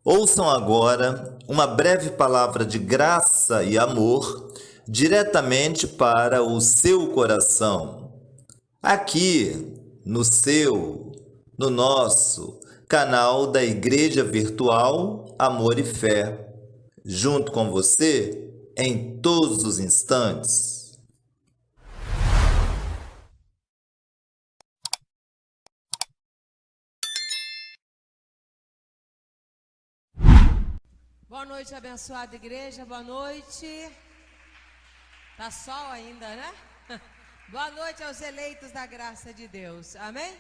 Ouçam agora uma breve palavra de graça e amor diretamente para o seu coração. Aqui no nosso canal da Igreja Virtual Amor e Fé, junto com você em todos os instantes. Boa noite, abençoada igreja, boa noite. Tá sol ainda, né? Boa noite aos eleitos da graça de Deus, amém?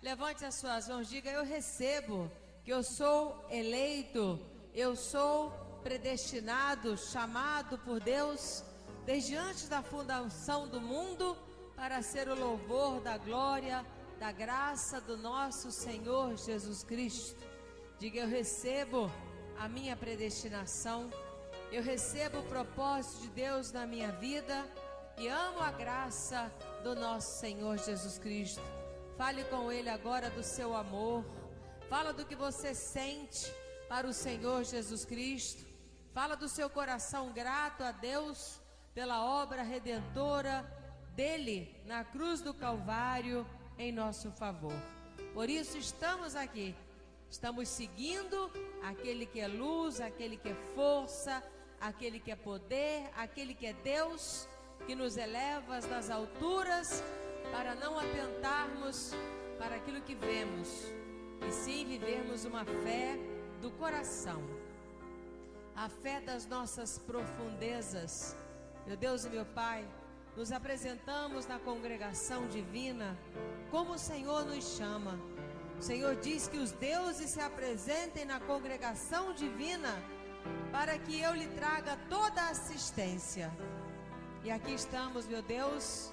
Levante as suas mãos, diga: eu recebo, que eu sou eleito, eu sou predestinado, chamado por Deus, desde antes da fundação do mundo, para ser o louvor da glória, da graça do nosso Senhor Jesus Cristo. Diga: eu recebo a minha predestinação, eu recebo o propósito de Deus na minha vida e amo a graça do nosso Senhor Jesus Cristo. Fale com Ele agora do seu amor, fala do que você sente para o Senhor Jesus Cristo, fala do seu coração grato a Deus pela obra redentora dele na cruz do Calvário em nosso favor. Por isso estamos aqui. Estamos seguindo aquele que é luz, aquele que é força, aquele que é poder, aquele que é Deus, que nos eleva das alturas para não atentarmos para aquilo que vemos, e sim vivermos uma fé do coração, a fé das nossas profundezas. Meu Deus e meu Pai, nos apresentamos na congregação divina como o Senhor nos chama. O Senhor diz que os deuses se apresentem na congregação divina para que eu lhe traga toda a assistência. E aqui estamos, meu Deus,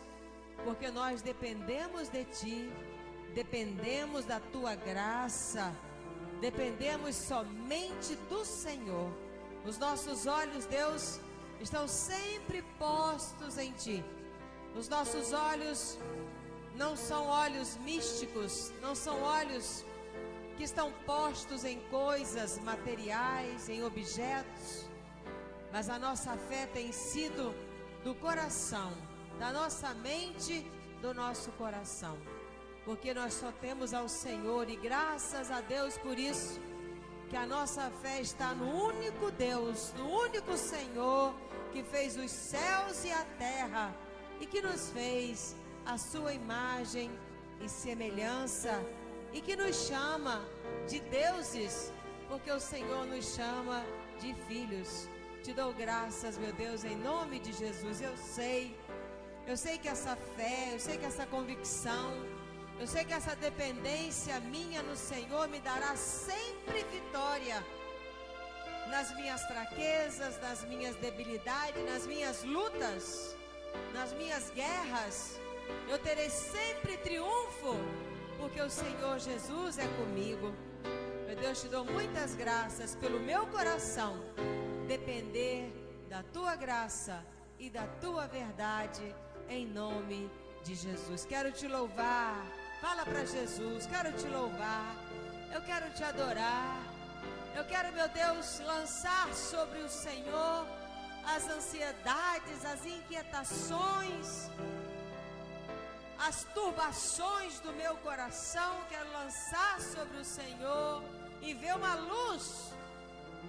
porque nós dependemos de Ti, dependemos da Tua graça, dependemos somente do Senhor. Os nossos olhos, Deus, estão sempre postos em Ti. Os nossos olhos não são olhos místicos, não são olhos que estão postos em coisas materiais, em objetos, mas a nossa fé tem sido do coração, da nossa mente, do nosso coração, porque nós só temos ao Senhor, e graças a Deus por isso, que a nossa fé está no único Deus, no único Senhor, que fez os céus e a terra, e que nos fez a sua imagem e semelhança, e que nos chama de deuses, porque o Senhor nos chama de filhos. Te dou graças, meu Deus, em nome de Jesus. Eu sei que essa fé, eu sei que essa convicção, eu sei que essa dependência minha no Senhor me dará sempre vitória nas minhas fraquezas, nas minhas debilidades, nas minhas lutas, nas minhas guerras. Eu terei sempre triunfo, porque o Senhor Jesus é comigo. Meu Deus, te dou muitas graças pelo meu coração depender da Tua graça e da Tua verdade, em nome de Jesus. Quero te louvar, fala para Jesus, quero te louvar, eu quero te adorar, eu quero, meu Deus, lançar sobre o Senhor as ansiedades, as inquietações, as turbações do meu coração. Quero lançar sobre o Senhor e ver uma luz,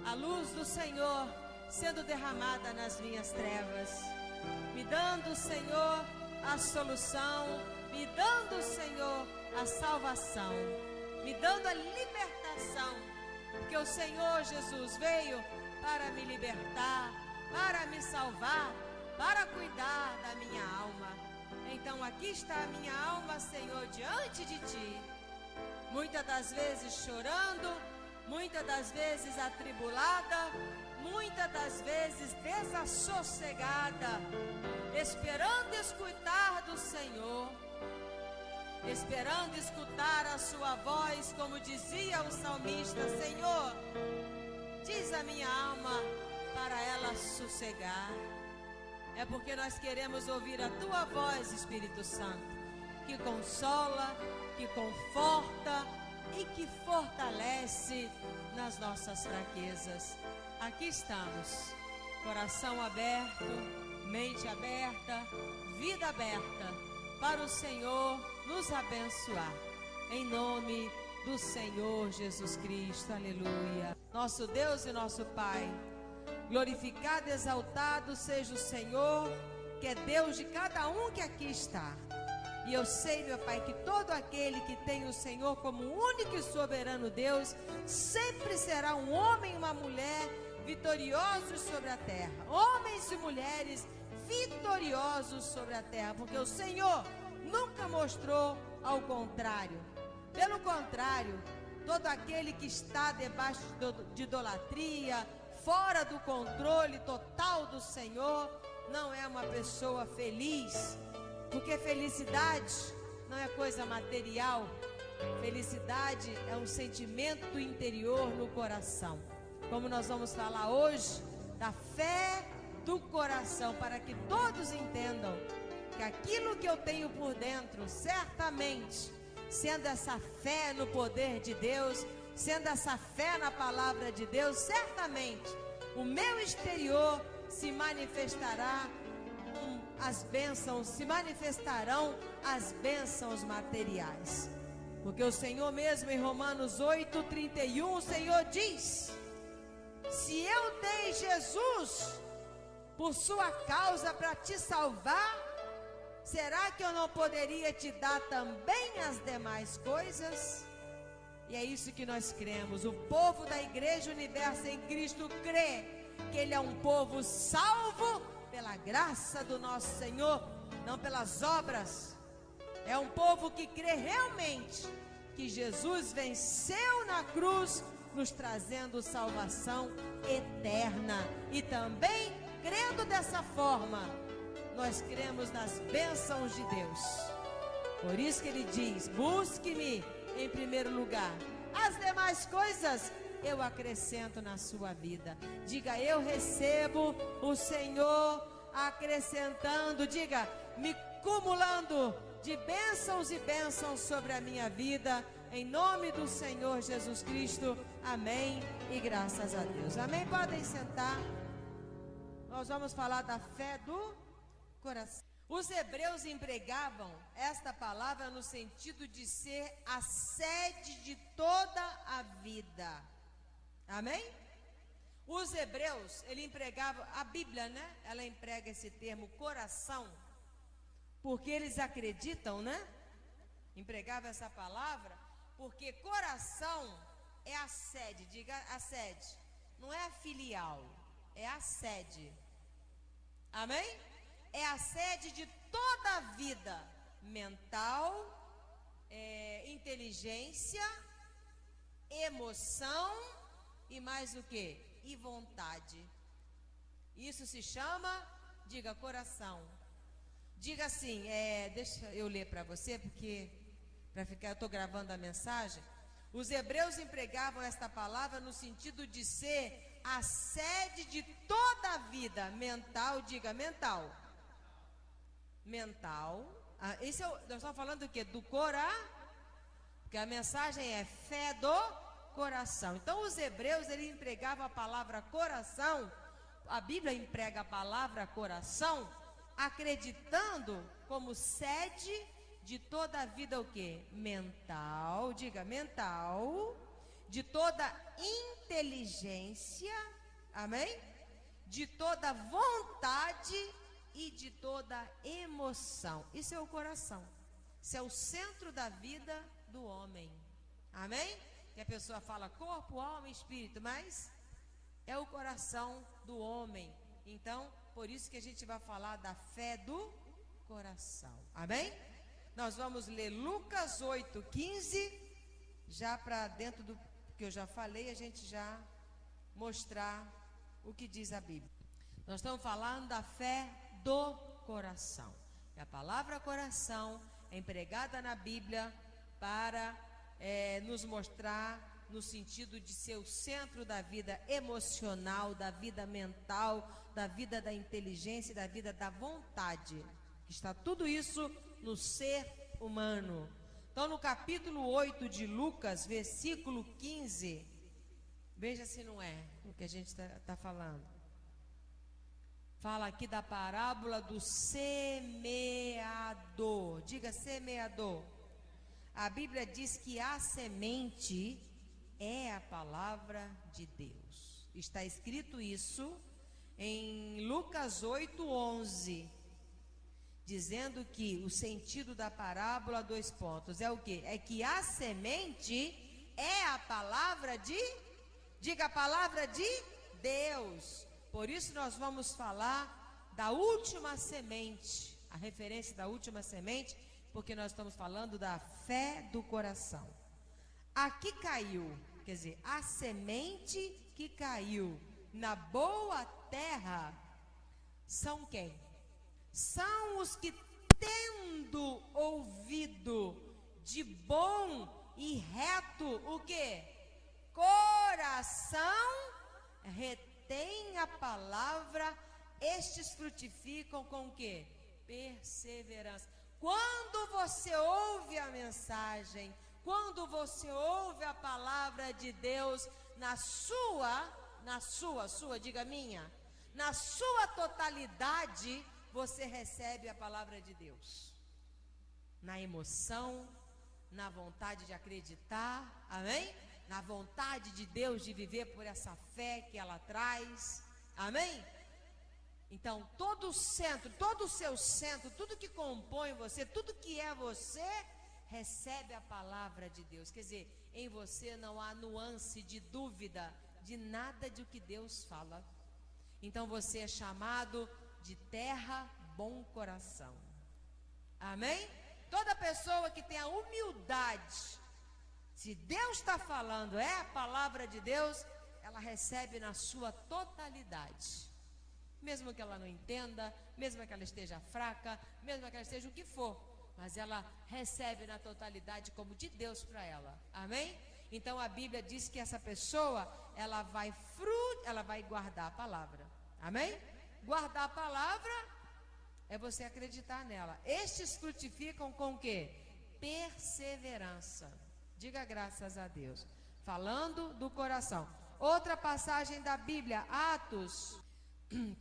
a luz do Senhor sendo derramada nas minhas trevas, me dando, Senhor, a solução, me dando, Senhor, a salvação, me dando a libertação, porque o Senhor Jesus veio para me libertar, para me salvar, para cuidar da minha alma. Então aqui está a minha alma, Senhor, diante de Ti, muitas das vezes chorando, muitas das vezes atribulada, muitas das vezes desassossegada, esperando escutar do Senhor, esperando escutar a Sua voz, como dizia o salmista: Senhor, diz a minha alma para ela sossegar. É porque nós queremos ouvir a Tua voz, Espírito Santo, que consola, que conforta e que fortalece nas nossas fraquezas. Aqui estamos, coração aberto, mente aberta, vida aberta, para o Senhor nos abençoar. Em nome do Senhor Jesus Cristo, aleluia. Nosso Deus e nosso Pai, glorificado e exaltado seja o Senhor, que é Deus de cada um que aqui está. E eu sei, meu Pai, que todo aquele que tem o Senhor como único e soberano Deus, sempre será um homem e uma mulher vitoriosos sobre a terra. Homens e mulheres vitoriosos sobre a terra, porque o Senhor nunca mostrou ao contrário. Pelo contrário, todo aquele que está debaixo de idolatria, fora do controle total do Senhor, não é uma pessoa feliz, porque felicidade não é coisa material. Felicidade é um sentimento interior no coração. Como nós vamos falar hoje da fé do coração, para que todos entendam que aquilo que eu tenho por dentro, certamente, sendo essa fé no poder de Deus, sendo essa fé na palavra de Deus, certamente o meu exterior se manifestará, as bênçãos se manifestarão, as bênçãos materiais. Porque o Senhor mesmo em Romanos 8:31, o Senhor diz: se eu dei Jesus por sua causa para te salvar, será que eu não poderia te dar também as demais coisas? E é isso que nós cremos. O povo da Igreja Universo em Cristo crê que Ele é um povo salvo pela graça do nosso Senhor, não pelas obras. É um povo que crê realmente que Jesus venceu na cruz, nos trazendo salvação eterna. E também, crendo dessa forma, nós cremos nas bênçãos de Deus. Por isso que Ele diz: busque-me em primeiro lugar, as demais coisas eu acrescento na sua vida. Diga: eu recebo o Senhor acrescentando, diga, me cumulando de bênçãos e bênçãos sobre a minha vida, em nome do Senhor Jesus Cristo, amém e graças a Deus. Amém, podem sentar. Nós vamos falar da fé do coração. Os hebreus empregavam esta palavra no sentido de ser a sede de toda a vida. Amém? Os hebreus, ele empregava, a Bíblia, né? Ela emprega esse termo coração, porque eles acreditam, né? Empregava essa palavra, porque coração é a sede, diga a sede, não é a filial, é a sede. Amém? É a sede de toda a vida mental, inteligência, emoção e mais o que? E vontade. Isso se chama, diga, coração. Diga assim, deixa eu ler para você, porque eu estou gravando a mensagem. Os hebreus empregavam esta palavra no sentido de ser a sede de toda a vida mental, diga, mental. Mental. Nós estamos falando do que? Do coração. Porque a mensagem é fé do coração. Então os hebreus, eles empregavam a palavra coração. A Bíblia emprega a palavra coração, acreditando como sede de toda a vida o que? Mental, diga, mental, de toda inteligência, amém? De toda vontade e de toda emoção. Isso é o coração. Isso é o centro da vida do homem. Amém? Que a pessoa fala corpo, alma e espírito, mas é o coração do homem. Então, por isso que a gente vai falar da fé do coração. Amém? Nós vamos ler Lucas 8:15, já para dentro do que eu já falei, a gente já mostrar o que diz a Bíblia. Nós estamos falando da fé do coração. E a palavra coração é empregada na Bíblia para nos mostrar no sentido de ser o centro da vida emocional, da vida mental, da vida da inteligência e da vida da vontade. Está tudo isso no ser humano. Então, no capítulo 8 de Lucas, versículo 15, Veja se não é o que a gente está falando. Fala aqui da parábola do semeador. Diga semeador. A Bíblia diz que a semente é a palavra de Deus. Está escrito isso em Lucas 8:11, dizendo que o sentido da parábola, 2 pontos, é o quê? É que a semente é a palavra de, diga, a palavra de Deus. Por isso nós vamos falar da última semente, a referência da última semente, porque nós estamos falando da fé do coração. Aqui caiu, quer dizer, a semente que caiu na boa terra são quem? São os que, tendo ouvido de bom e reto, o que? Coração, retém a palavra, estes frutificam com o que? Perseverança. Quando você ouve a mensagem, quando você ouve a palavra de Deus na sua, diga minha, na sua totalidade, você recebe a palavra de Deus. Na emoção, na vontade de acreditar, amém? Na vontade de Deus de viver por essa fé que ela traz, amém? Então, todo o centro, todo o seu centro, tudo que compõe você, tudo que é você, recebe a palavra de Deus. Quer dizer, em você não há nuance de dúvida de nada de o que Deus fala. Então, você é chamado de terra bom coração. Amém? Toda pessoa que tem a humildade, se Deus está falando, é a palavra de Deus, ela recebe na sua totalidade. Mesmo que ela não entenda, mesmo que ela esteja fraca, mesmo que ela esteja o que for, mas ela recebe na totalidade como de Deus para ela. Amém? Então a Bíblia diz que essa pessoa, ela vai guardar a palavra. Amém? Guardar a palavra é você acreditar nela. Estes frutificam com o quê? Perseverança. Diga graças a Deus. Falando do coração. Outra passagem da Bíblia, Atos.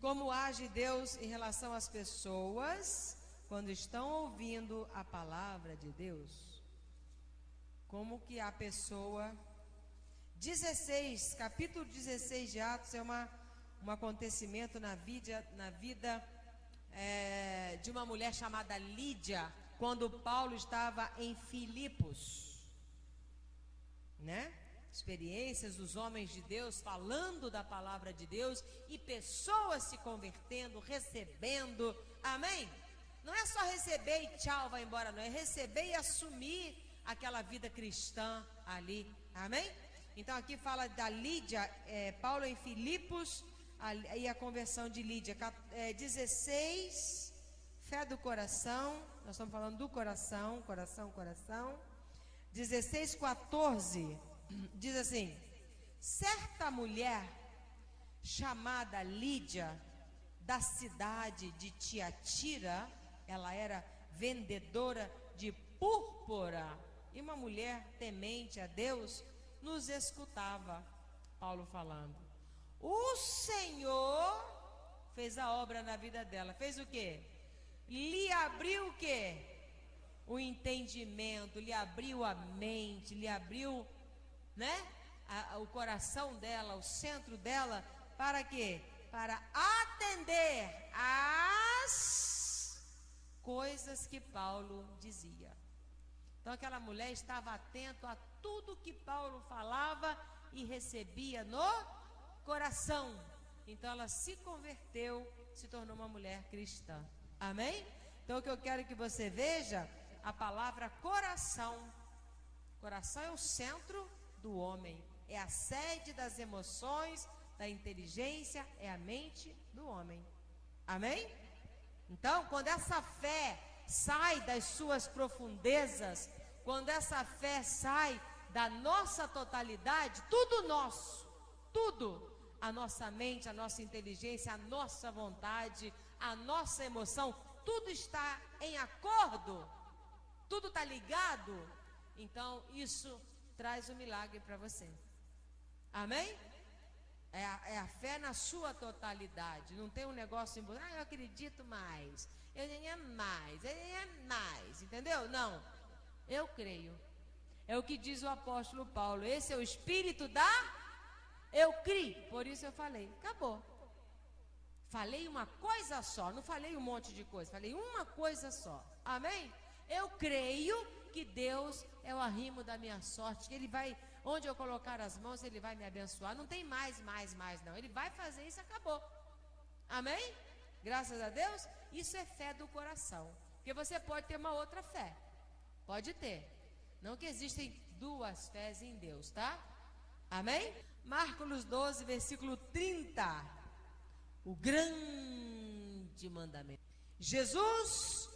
Como age Deus em relação às pessoas quando estão ouvindo a palavra de Deus? Como que a pessoa... capítulo 16 de Atos é um acontecimento na vida de uma mulher chamada Lídia, quando Paulo estava em Filipos, né? Experiências dos homens de Deus falando da palavra de Deus e pessoas se convertendo, recebendo, amém? Não é só receber e tchau, vai embora, não, é receber e assumir aquela vida cristã ali, amém? Então aqui fala da Lídia, Paulo em Filipos, e a conversão de Lídia, 16, fé do coração, nós estamos falando do coração, 16:14, diz assim: certa mulher chamada Lídia, da cidade de Tiatira, ela era vendedora de púrpura, e uma mulher temente a Deus, nos escutava. Paulo falando, o Senhor fez a obra na vida dela. Fez o quê? Lhe abriu o quê? O entendimento, lhe abriu a mente, lhe abriu, né? O coração dela, o centro dela, para quê? Para atender às coisas que Paulo dizia. Então aquela mulher estava atenta a tudo que Paulo falava e recebia no coração. Então ela se converteu, se tornou uma mulher cristã. Amém? Então o que eu quero que você veja, a palavra coração. Coração é o centro do homem, é a sede das emoções, da inteligência, é a mente do homem. Amém? Então, quando essa fé sai das suas profundezas, quando essa fé sai da nossa totalidade, tudo nosso, tudo, a nossa mente, a nossa inteligência, a nossa vontade, a nossa emoção, tudo está em acordo, tudo está ligado, então isso traz um milagre para você. Amém? É a fé na sua totalidade. Não tem um negócio eu acredito mais, eu nem é mais, entendeu? Não, eu creio. É o que diz o apóstolo Paulo. Esse é o espírito da eu criei. Por isso eu falei, acabou. Falei uma coisa só, não falei um monte de coisa, falei uma coisa só. Amém? Eu creio que Deus é o arrimo da minha sorte, que Ele vai, onde eu colocar as mãos, Ele vai me abençoar. Não tem mais não. Ele vai fazer isso, acabou. Amém? Graças a Deus. Isso é fé do coração. Porque você pode ter uma outra fé. Pode ter. Não que existem duas fés em Deus, tá? Amém? Marcos 12, versículo 30. O grande mandamento. Jesus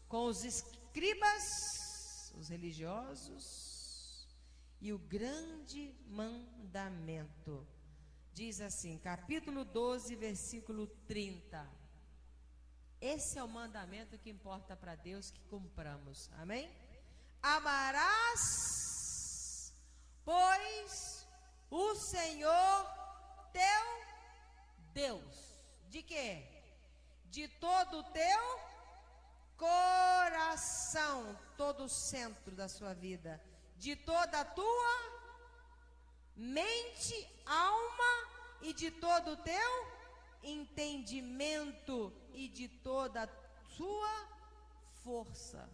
com os escribas, os religiosos, e o grande mandamento. Diz assim, capítulo 12, versículo 30. Esse é o mandamento que importa para Deus que cumpramos. Amém? Amarás, pois, o Senhor teu Deus. De quê? De todo o teu coração, todo o centro da sua vida, de toda a tua mente, alma e de todo o teu entendimento e de toda a sua força.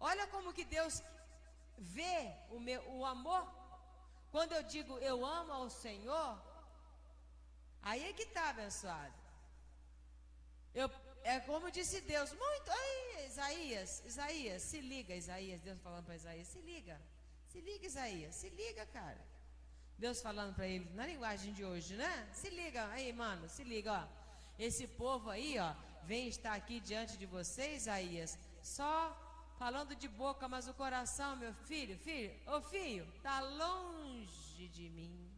Olha como que Deus vê o amor. Quando eu digo eu amo ao Senhor, aí é que está, abençoado. É como disse Deus, muito. Ai, Isaías, se liga, Isaías, Deus falando para Isaías, se liga, Isaías, se liga, cara. Deus falando para ele, na linguagem de hoje, né? Se liga, aí, mano, se liga, ó. Esse povo aí, ó, vem estar aqui diante de você, Isaías, só falando de boca, mas o coração, meu filho, tá longe de mim.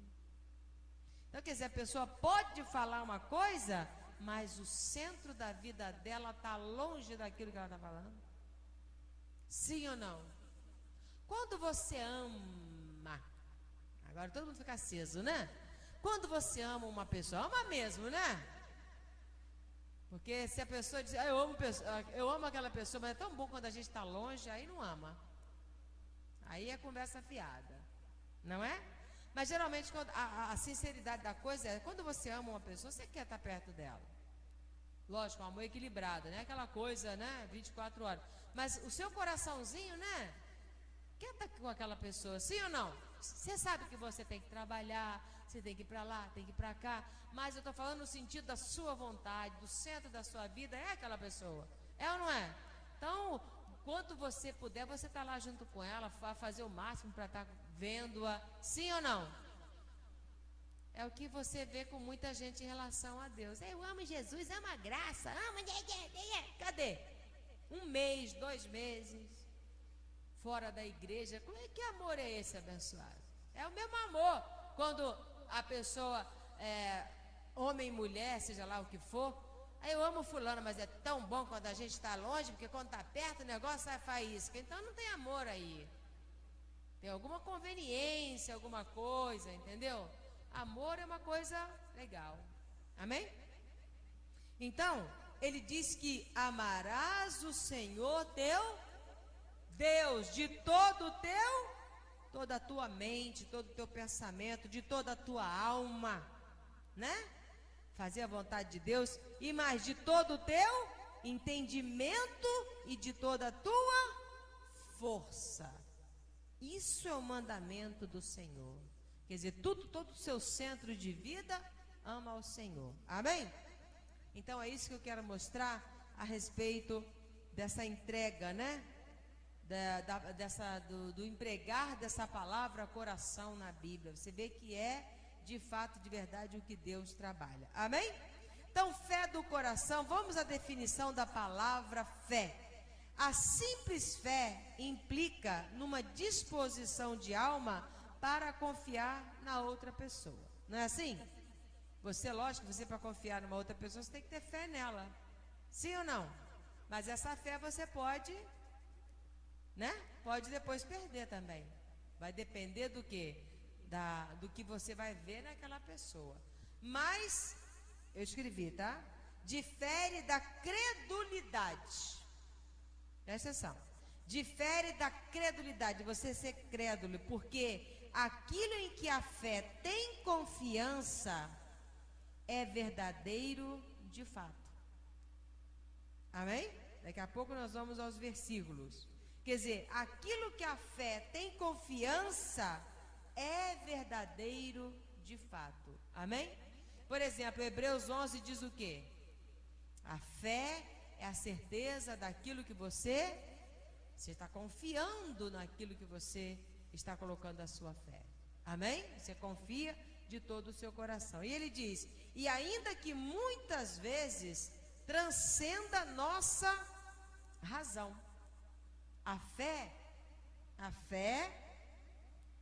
Então, quer dizer, a pessoa pode falar uma coisa, mas o centro da vida dela está longe daquilo que ela está falando. Sim ou não? Quando você ama, agora todo mundo fica aceso, né? Quando você ama uma pessoa, ama mesmo, né? Porque se a pessoa diz, eu amo aquela pessoa, mas é tão bom quando a gente está longe, aí não ama. Aí é conversa fiada, não é? Mas geralmente a sinceridade da coisa é, quando você ama uma pessoa, você quer estar perto dela. Lógico, um amor equilibrado, né? Aquela coisa, né? 24 horas. Mas o seu coraçãozinho, né? Quer estar com aquela pessoa, sim ou não? Você sabe que você tem que trabalhar, você tem que ir para lá, tem que ir para cá. Mas eu estou falando no sentido da sua vontade, do centro da sua vida, é aquela pessoa. É ou não é? Então, quanto você puder, você está lá junto com ela, fazer o máximo para estar vendo-a, sim ou não? É o que você vê com muita gente em relação a Deus. Eu amo Jesus, amo a graça, amo... Cadê? 1 mês, 2 meses, fora da igreja. Que amor é esse, abençoado? É o mesmo amor. Quando a pessoa, homem e mulher, seja lá o que for, aí eu amo fulano, mas é tão bom quando a gente está longe, porque quando está perto o negócio sai faísca. Então não tem amor aí. Tem alguma conveniência, alguma coisa, entendeu? Amor é uma coisa legal. Amém? Então, ele diz que amarás o Senhor teu Deus de todo o teu, toda a tua mente, todo o teu pensamento, de toda a tua alma, né? Fazer a vontade de Deus e mais de todo o teu entendimento e de toda a tua força. Isso é o mandamento do Senhor. Quer dizer, todo o seu centro de vida ama ao Senhor. Amém? Então é isso que eu quero mostrar a respeito dessa entrega, né? Do empregar dessa palavra coração na Bíblia. Você vê que é de fato, de verdade, o que Deus trabalha. Amém? Então, fé do coração, vamos à definição da palavra fé. A simples fé implica numa disposição de alma para confiar na outra pessoa. Não é assim? Você, lógico, para confiar numa outra pessoa, você tem que ter fé nela. Sim ou não? Mas essa fé você pode, né? Pode depois perder também. Vai depender do quê? do que você vai ver naquela pessoa. Mas, eu escrevi, tá? Difere da credulidade. Presta atenção. Difere da credulidade, você ser crédulo, porque aquilo em que a fé tem confiança é verdadeiro de fato. Amém? Daqui a pouco nós vamos aos versículos. Quer dizer, aquilo que a fé tem confiança é verdadeiro de fato. Amém? Por exemplo, Hebreus 11 diz o quê? A fé é a certeza daquilo que você está confiando naquilo que você está colocando a sua fé. Amém? Você confia de todo o seu coração. E ele diz, e ainda que muitas vezes transcenda nossa razão. A fé,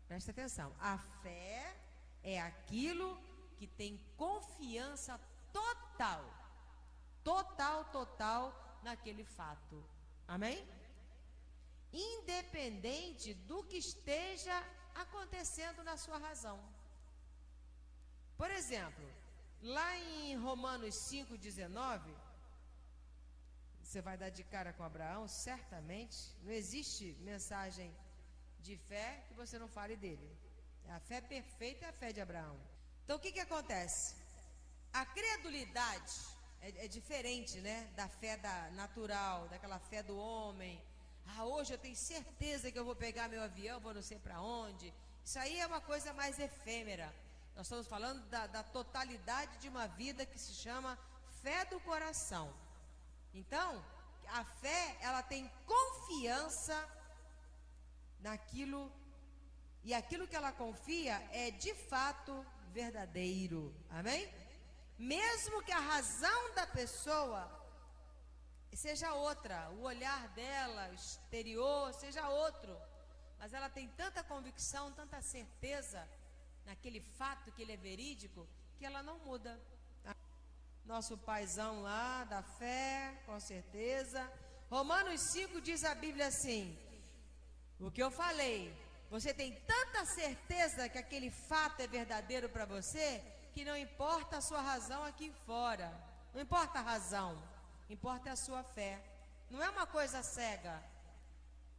presta atenção, a fé é aquilo que tem confiança total naquele fato. Amém? Independente do que esteja acontecendo na sua razão. Por exemplo, lá em Romanos 5,19, você vai dar de cara com Abraão, certamente. Não existe mensagem de fé que você não fale dele. A fé perfeita é a fé de Abraão. Então o que acontece? A credulidade é diferente, né? Da fé natural, daquela fé do homem. Hoje eu tenho certeza que eu vou pegar meu avião, vou não sei para onde. Isso aí é uma coisa mais efêmera. Nós estamos falando da totalidade de uma vida que se chama fé do coração. Então, a fé, ela tem confiança naquilo, e aquilo que ela confia é de fato verdadeiro. Amém? Mesmo que a razão da pessoa seja outra, o olhar dela, o exterior, seja outro, mas ela tem tanta convicção, tanta certeza naquele fato que ele é verídico, que ela não muda. Nosso paizão lá da fé, com certeza. Romanos 5 diz a Bíblia assim: o que eu falei, você tem tanta certeza que aquele fato é verdadeiro para você, que não importa a sua razão aqui fora, não importa a razão, importa a sua fé. Não é uma coisa cega,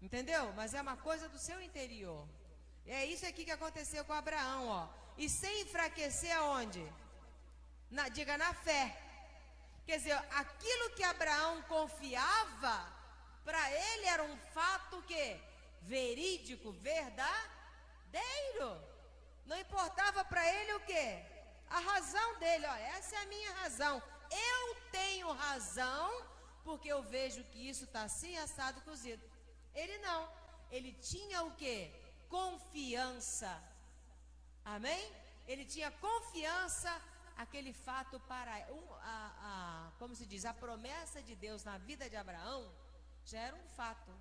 entendeu? Mas é uma coisa do seu interior. É isso aqui que aconteceu com Abraão, ó. E sem enfraquecer aonde? Diga, na fé. Quer dizer, aquilo que Abraão confiava, para ele era um fato que verídico, verdadeiro. Não importava para ele o que? A razão dele, ó, essa é a minha razão. Eu tenho razão, porque eu vejo que isso está assim, assado, cozido. Ele não. Ele tinha o que? Confiança. Amém? Ele tinha confiança. Aquele fato como se diz, a promessa de Deus na vida de Abraão já era um fato.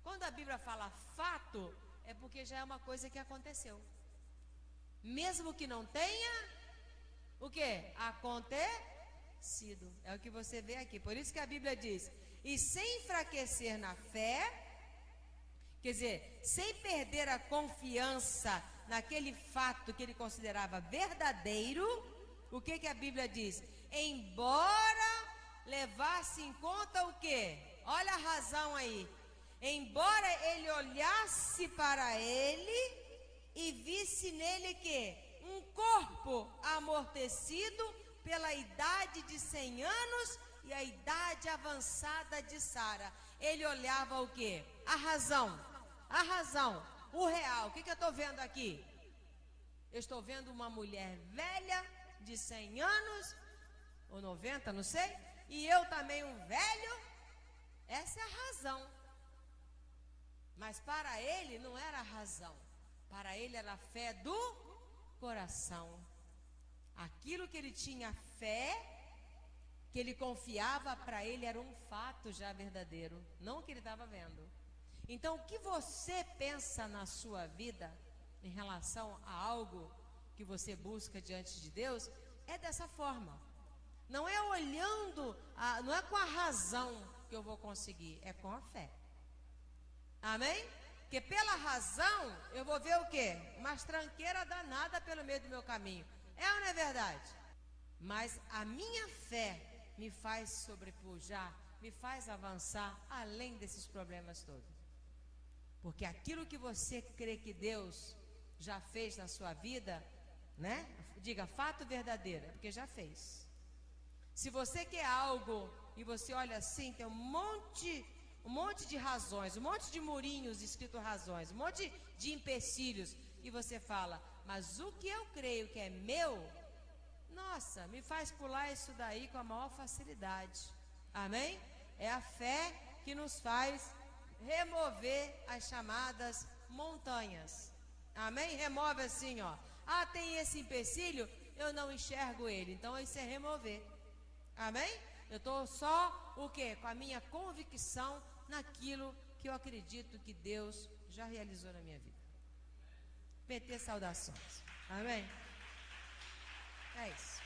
Quando a Bíblia fala fato, é porque já é uma coisa que aconteceu. Mesmo que não tenha, o que? Acontecido. É o que você vê aqui. Por isso que a Bíblia diz, e sem enfraquecer na fé, quer dizer, sem perder a confiança naquele fato que ele considerava verdadeiro, o que a Bíblia diz? Embora levasse em conta o quê? Olha a razão aí. Embora ele olhasse para ele e visse nele que um corpo amortecido pela idade de 100 anos e a idade avançada de Sara. Ele olhava o quê? A razão, o real. O que eu estou vendo aqui? Eu estou vendo uma mulher velha de 100 anos ou 90, não sei, e eu também um velho. Essa é a razão. Mas para ele não era a razão, para ele era a fé do coração. Aquilo que ele tinha fé, que ele confiava, para ele era um fato já verdadeiro, não o que ele estava vendo. Então, o que você pensa na sua vida em relação a algo que você busca diante de Deus, é dessa forma. Não é olhando, não é com a razão que eu vou conseguir, é com a fé. Amém? Porque pela razão, eu vou ver o quê? Umas tranqueiras danadas pelo meio do meu caminho. É ou não é verdade? Mas a minha fé me faz sobrepujar, me faz avançar além desses problemas todos. Porque aquilo que você crê que Deus já fez na sua vida, né? Diga, fato verdadeiro, é porque já fez. Se você quer algo e você olha assim, tem um monte de razões, um monte de murinhos escrito razões, um monte de empecilhos, e você fala, mas o que eu creio que é meu, nossa, me faz pular isso daí com a maior facilidade. Amém? É a fé que nos faz remover as chamadas montanhas. Amém? Remove assim, ó. Ah, tem esse empecilho, eu não enxergo ele. Então isso é remover. Amém? Eu estou só o quê? Com a minha convicção naquilo que eu acredito que Deus já realizou na minha vida. PT saudações. Amém? É isso.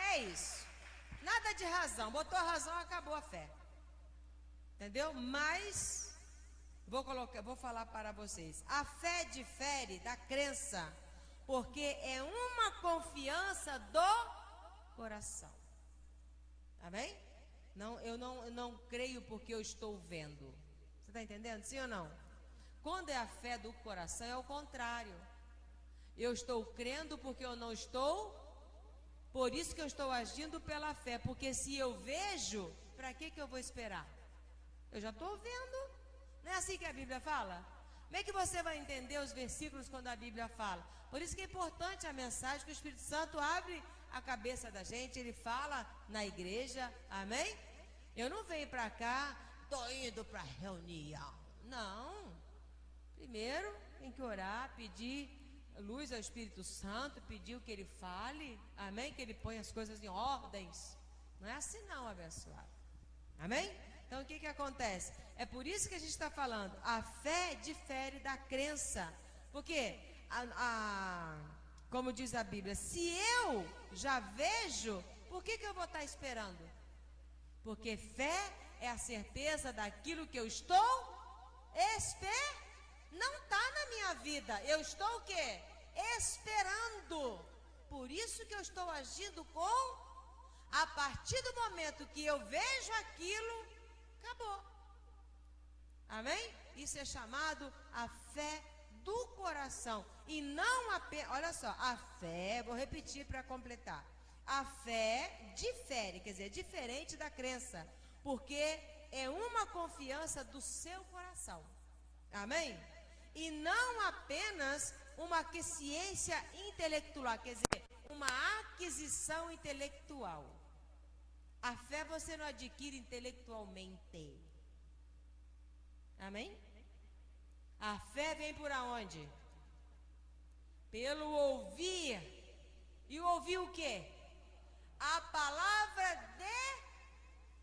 É isso. Nada de razão. Botou razão, acabou a fé. Entendeu? Mas vou falar para vocês. A fé difere da crença, porque é uma confiança do coração. Amém? Não, eu não creio porque eu estou vendo. Você está entendendo? Sim ou não? Quando é a fé do coração, é o contrário. Eu estou crendo porque eu não estou, por isso que eu estou agindo pela fé. Porque se eu vejo, para que eu vou esperar? Eu já estou vendo. Não é assim que a Bíblia fala? Como é que você vai entender os versículos quando a Bíblia fala? Por isso que é importante a mensagem que o Espírito Santo abre a cabeça da gente, ele fala na igreja, amém? Eu não venho para cá, estou indo para reunião. Não. Primeiro tem que orar, pedir luz ao Espírito Santo, pedir o que ele fale, amém? Que ele ponha as coisas em ordens. Não é assim não, abençoado. Amém? Então o que acontece? É por isso que a gente está falando, a fé difere da crença. Porque, como diz a Bíblia, se eu já vejo, por que eu vou estar esperando? Porque fé é a certeza daquilo que eu estou esperando. Não está na minha vida, eu estou o quê? Esperando. Por isso que eu estou agindo a partir do momento que eu vejo aquilo, acabou. Amém? Isso é chamado a fé do coração. E não apenas, olha só, a fé, vou repetir para completar. A fé difere, quer dizer, diferente da crença, porque é uma confiança do seu coração. Amém? E não apenas uma ciência intelectual, quer dizer, uma aquisição intelectual. A fé você não adquire intelectualmente. Amém? A fé vem por aonde? Pelo ouvir. E ouvir o quê? A palavra de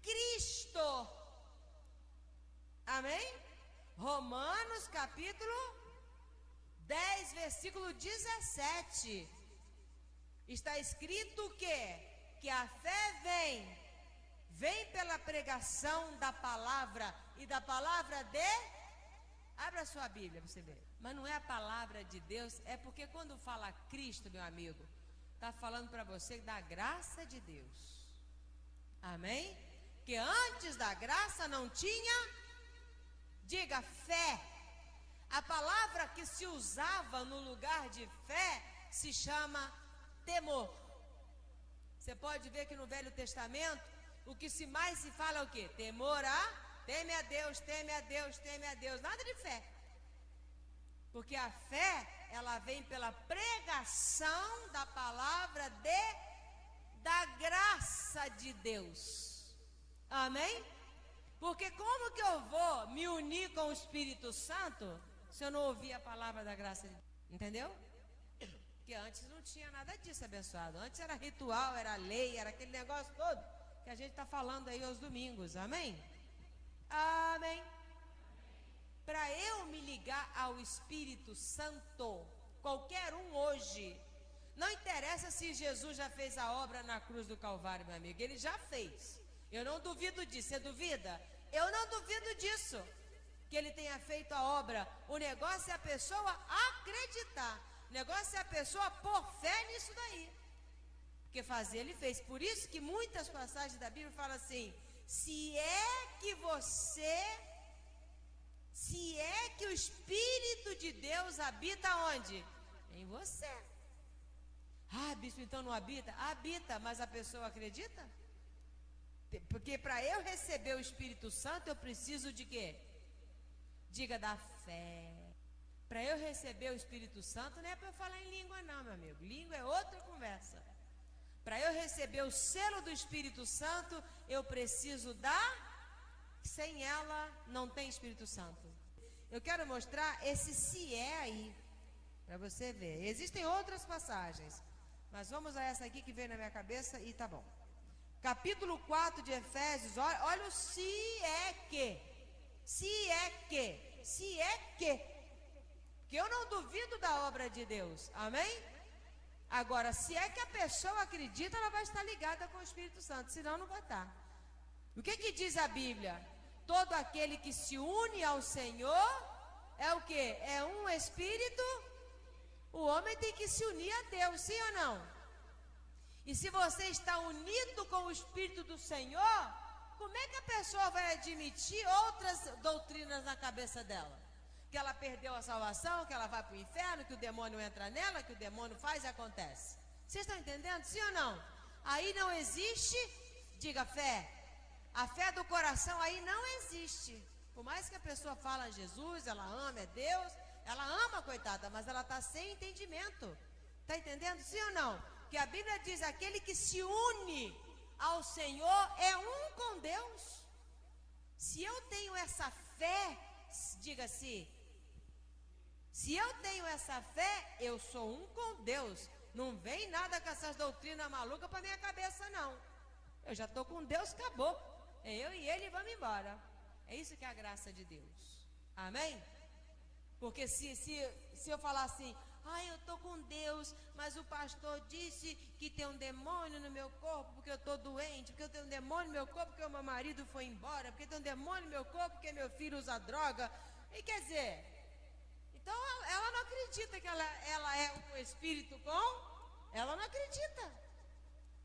Cristo. Amém? Romanos capítulo 10, versículo 17. Está escrito o quê? Que a fé vem pela pregação da palavra, e da palavra abra sua Bíblia para você ver. Mas não é a palavra de Deus, é porque quando fala Cristo, meu amigo, está falando para você da graça de Deus. Amém? Que antes da graça não tinha, diga, fé. A palavra que se usava no lugar de fé se chama temor. Você pode ver que no Velho Testamento o que mais se fala é o quê? Temor teme a Deus, teme a Deus, teme a Deus. Nada de fé. Porque a fé, ela vem pela pregação da palavra da graça de Deus. Amém? Porque como que eu vou me unir com o Espírito Santo se eu não ouvir a palavra da graça de Deus? Entendeu? Porque antes não tinha nada disso, abençoado. Antes era ritual, era lei, era aquele negócio todo que a gente está falando aí aos domingos. Amém? Amém. Para eu me ligar ao Espírito Santo, qualquer um hoje, não interessa se Jesus já fez a obra na cruz do Calvário, meu amigo, ele já fez. Eu não duvido disso. Você duvida? Eu não duvido disso. que ele tenha feito a obra. O negócio é a pessoa acreditar. O negócio é a pessoa pôr fé nisso daí. Porque fazer ele fez. Por isso que muitas passagens da Bíblia falam assim: se é que o Espírito de Deus habita onde? Em você. Ah, bispo, então não habita? Habita, mas a pessoa acredita? Porque para eu receber o Espírito Santo, eu preciso de quê? Diga, da fé. Para eu receber o Espírito Santo, não é para eu falar em língua não, meu amigo. Língua é outra conversa. Para eu receber o selo do Espírito Santo, eu preciso sem ela, não tem Espírito Santo. Eu quero mostrar esse se é aí, para você ver. Existem outras passagens, mas vamos a essa aqui que veio na minha cabeça e tá bom. Capítulo 4 de Efésios, olha o se é que. Se é que. Se é que. Porque eu não duvido da obra de Deus, amém? Agora, se é que a pessoa acredita, ela vai estar ligada com o Espírito Santo, senão não vai estar. O que diz a Bíblia? Todo aquele que se une ao Senhor é o que? É um Espírito. O homem tem que se unir a Deus, sim ou não? E se você está unido com o Espírito do Senhor, como é que a pessoa vai admitir outras doutrinas na cabeça dela? Que ela perdeu a salvação, que ela vai para o inferno, que o demônio entra nela, que o demônio faz e acontece. Vocês estão entendendo? Sim ou não? Aí não existe, diga fé. A fé do coração aí não existe. Por mais que a pessoa fala em Jesus, ela ama, é Deus, ela ama, coitada, mas ela está sem entendimento. Está entendendo? Sim ou não? Que a Bíblia diz: aquele que se une ao Senhor é um com Deus. Se eu tenho essa fé, diga-se, se eu tenho essa fé, eu sou um com Deus. Não vem nada com essas doutrinas malucas para minha cabeça, não. Eu já estou com Deus, acabou. É eu e ele e vamos embora. É isso que é a graça de Deus. Amém? Porque se eu falar assim: eu estou com Deus, mas o pastor disse que tem um demônio no meu corpo porque eu estou doente, porque eu tenho um demônio no meu corpo porque o meu marido foi embora, porque tem um demônio no meu corpo porque meu filho usa droga. E quer dizer, então ela não acredita que ela é um espírito com? Ela não acredita.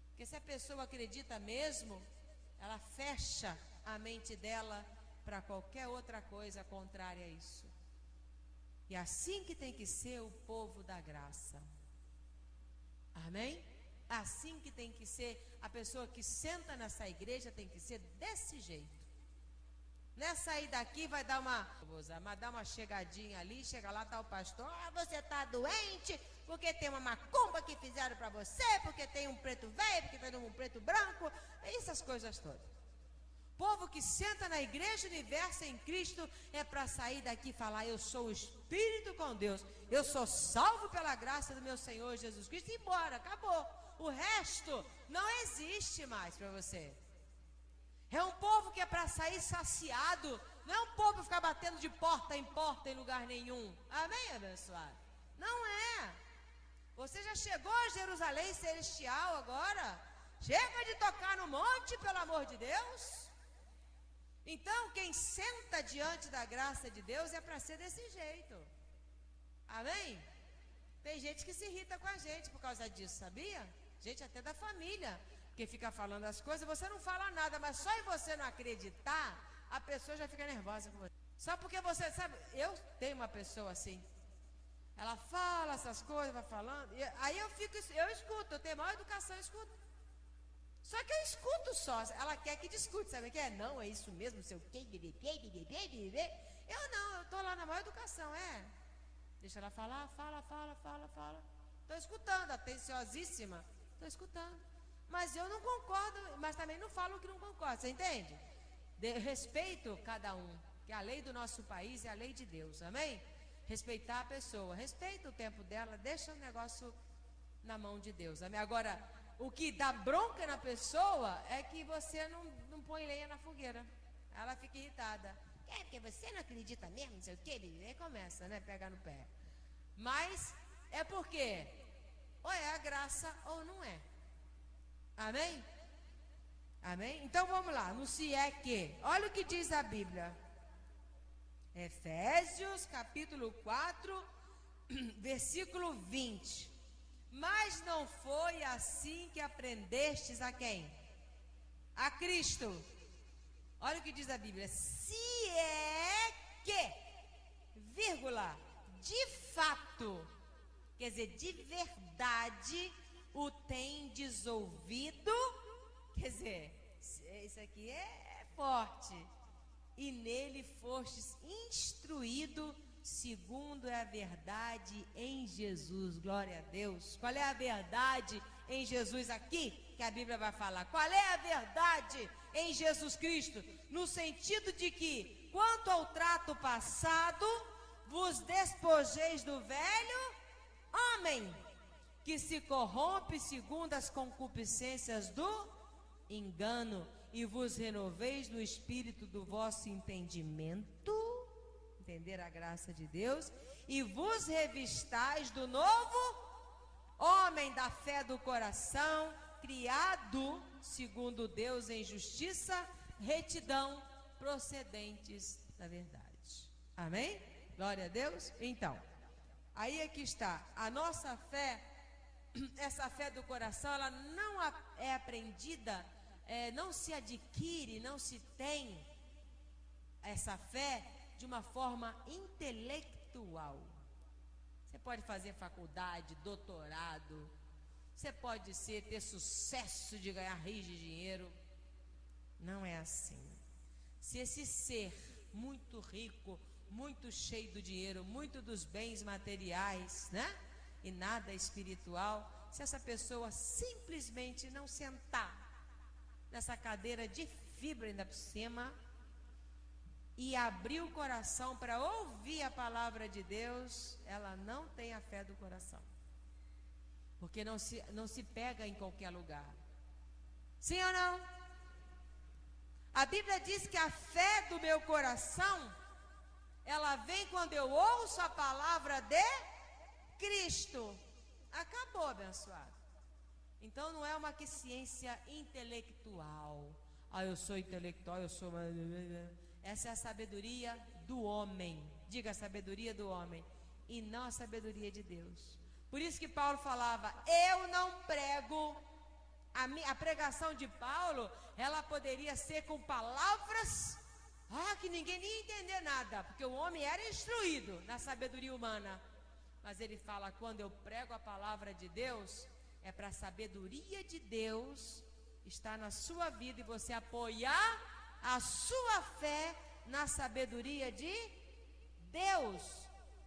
Porque se a pessoa acredita mesmo, ela fecha a mente dela para qualquer outra coisa contrária a isso. E assim que tem que ser o povo da graça. Amém? Assim que tem que ser a pessoa que senta nessa igreja, tem que ser desse jeito. Não é sair daqui, vai dar uma chegadinha ali, chega lá, tá o pastor: você tá doente, porque tem uma macumba que fizeram para você, porque tem um preto velho, porque tem um preto branco, essas coisas todas. Povo que senta na igreja universo em Cristo é para sair daqui e falar: eu sou o Espírito com Deus, eu sou salvo pela graça do meu Senhor Jesus Cristo, e embora, acabou. O resto não existe mais para você. É um povo que é para sair saciado, não é um povo para ficar batendo de porta em lugar nenhum. Amém, abençoado? Não é. Você já chegou a Jerusalém celestial agora? Chega de tocar no monte, pelo amor de Deus. Então, quem senta diante da graça de Deus é para ser desse jeito. Amém? Tem gente que se irrita com a gente por causa disso, sabia? Gente até da família, que fica falando as coisas, você não fala nada, mas só em você não acreditar, a pessoa já fica nervosa com você. Só porque você sabe, eu tenho uma pessoa assim, ela fala essas coisas, vai falando, e aí eu escuto, eu tenho maior educação, eu escuto. Só que eu escuto só, ela quer que discute, sabe o que é? Não, é isso mesmo, seu quê, eu não, eu estou lá na maior educação, deixa ela falar, fala. Estou escutando, atenciosíssima, estou escutando. Mas eu não concordo, mas também não falo que não concordo, você entende? Respeito cada um, que a lei do nosso país é a lei de Deus, amém? Respeitar a pessoa, respeita o tempo dela, deixa o negócio na mão de Deus, amém? Agora, o que dá bronca na pessoa é que você não põe lenha na fogueira, ela fica irritada. Porque você não acredita mesmo, não sei o que, aí começa, né, pegar no pé. Mas é porque ou é a graça ou não é. Amém? Amém? Então vamos lá, no se é que. Olha o que diz a Bíblia. Efésios capítulo 4, versículo 20. Mas não foi assim que aprendestes a quem? A Cristo. Olha o que diz a Bíblia. Se é que, vírgula, de fato, quer dizer, de verdade, o tendes ouvido, quer dizer, isso aqui é forte. E nele fostes instruído segundo é a verdade em Jesus. Glória a Deus. Qual é a verdade em Jesus aqui que a Bíblia vai falar? Qual é a verdade em Jesus Cristo? No sentido de que, quanto ao trato passado, vos despojeis do velho homem, que se corrompe segundo as concupiscências do engano, e vos renoveis no espírito do vosso entendimento, entender a graça de Deus, e vos revistais do novo homem da fé do coração, criado segundo Deus em justiça, retidão, procedentes da verdade. Amém? Glória a Deus. Então, aí é que está, a nossa fé, essa fé do coração, ela não é aprendida, não se adquire, não se tem essa fé de uma forma intelectual. Você pode fazer faculdade, doutorado, você pode ter sucesso de ganhar rios de dinheiro. Não é assim. Se esse ser muito rico, muito cheio do dinheiro, muito dos bens materiais, né? E nada espiritual, se essa pessoa simplesmente não sentar nessa cadeira de fibra ainda por cima e abrir o coração para ouvir a palavra de Deus, ela não tem a fé do coração, porque não se pega em qualquer lugar. Sim ou não? A Bíblia diz que a fé do meu coração, ela vem quando eu ouço a palavra de Cristo. Acabou, abençoado. Então não é uma ciência intelectual. Eu sou intelectual, eu sou... Essa é a sabedoria do homem. Diga, a sabedoria do homem, e não a sabedoria de Deus. Por isso que Paulo falava, eu não prego. A pregação de Paulo, ela poderia ser com palavras que ninguém nem ia entender nada, porque o homem era instruído na sabedoria humana. Mas ele fala, quando eu prego a palavra de Deus, é para a sabedoria de Deus estar na sua vida e você apoiar a sua fé na sabedoria de Deus,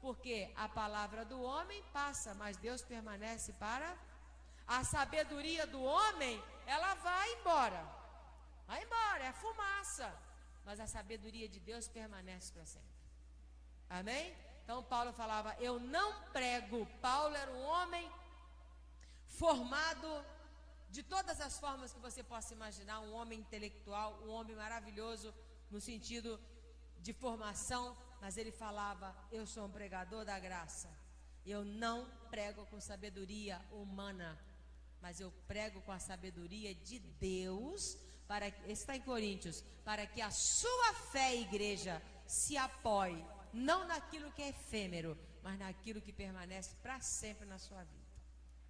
porque a palavra do homem passa, mas Deus permanece para... A sabedoria do homem, ela vai embora, é fumaça, mas a sabedoria de Deus permanece para sempre. Amém? Então Paulo falava, eu não prego. Paulo era um homem formado de todas as formas que você possa imaginar, um homem intelectual, um homem maravilhoso no sentido de formação, mas ele falava, eu sou um pregador da graça, eu não prego com sabedoria humana, mas eu prego com a sabedoria de Deus, está em Coríntios, para que a sua fé, igreja, se apoie, não naquilo que é efêmero, mas naquilo que permanece para sempre na sua vida.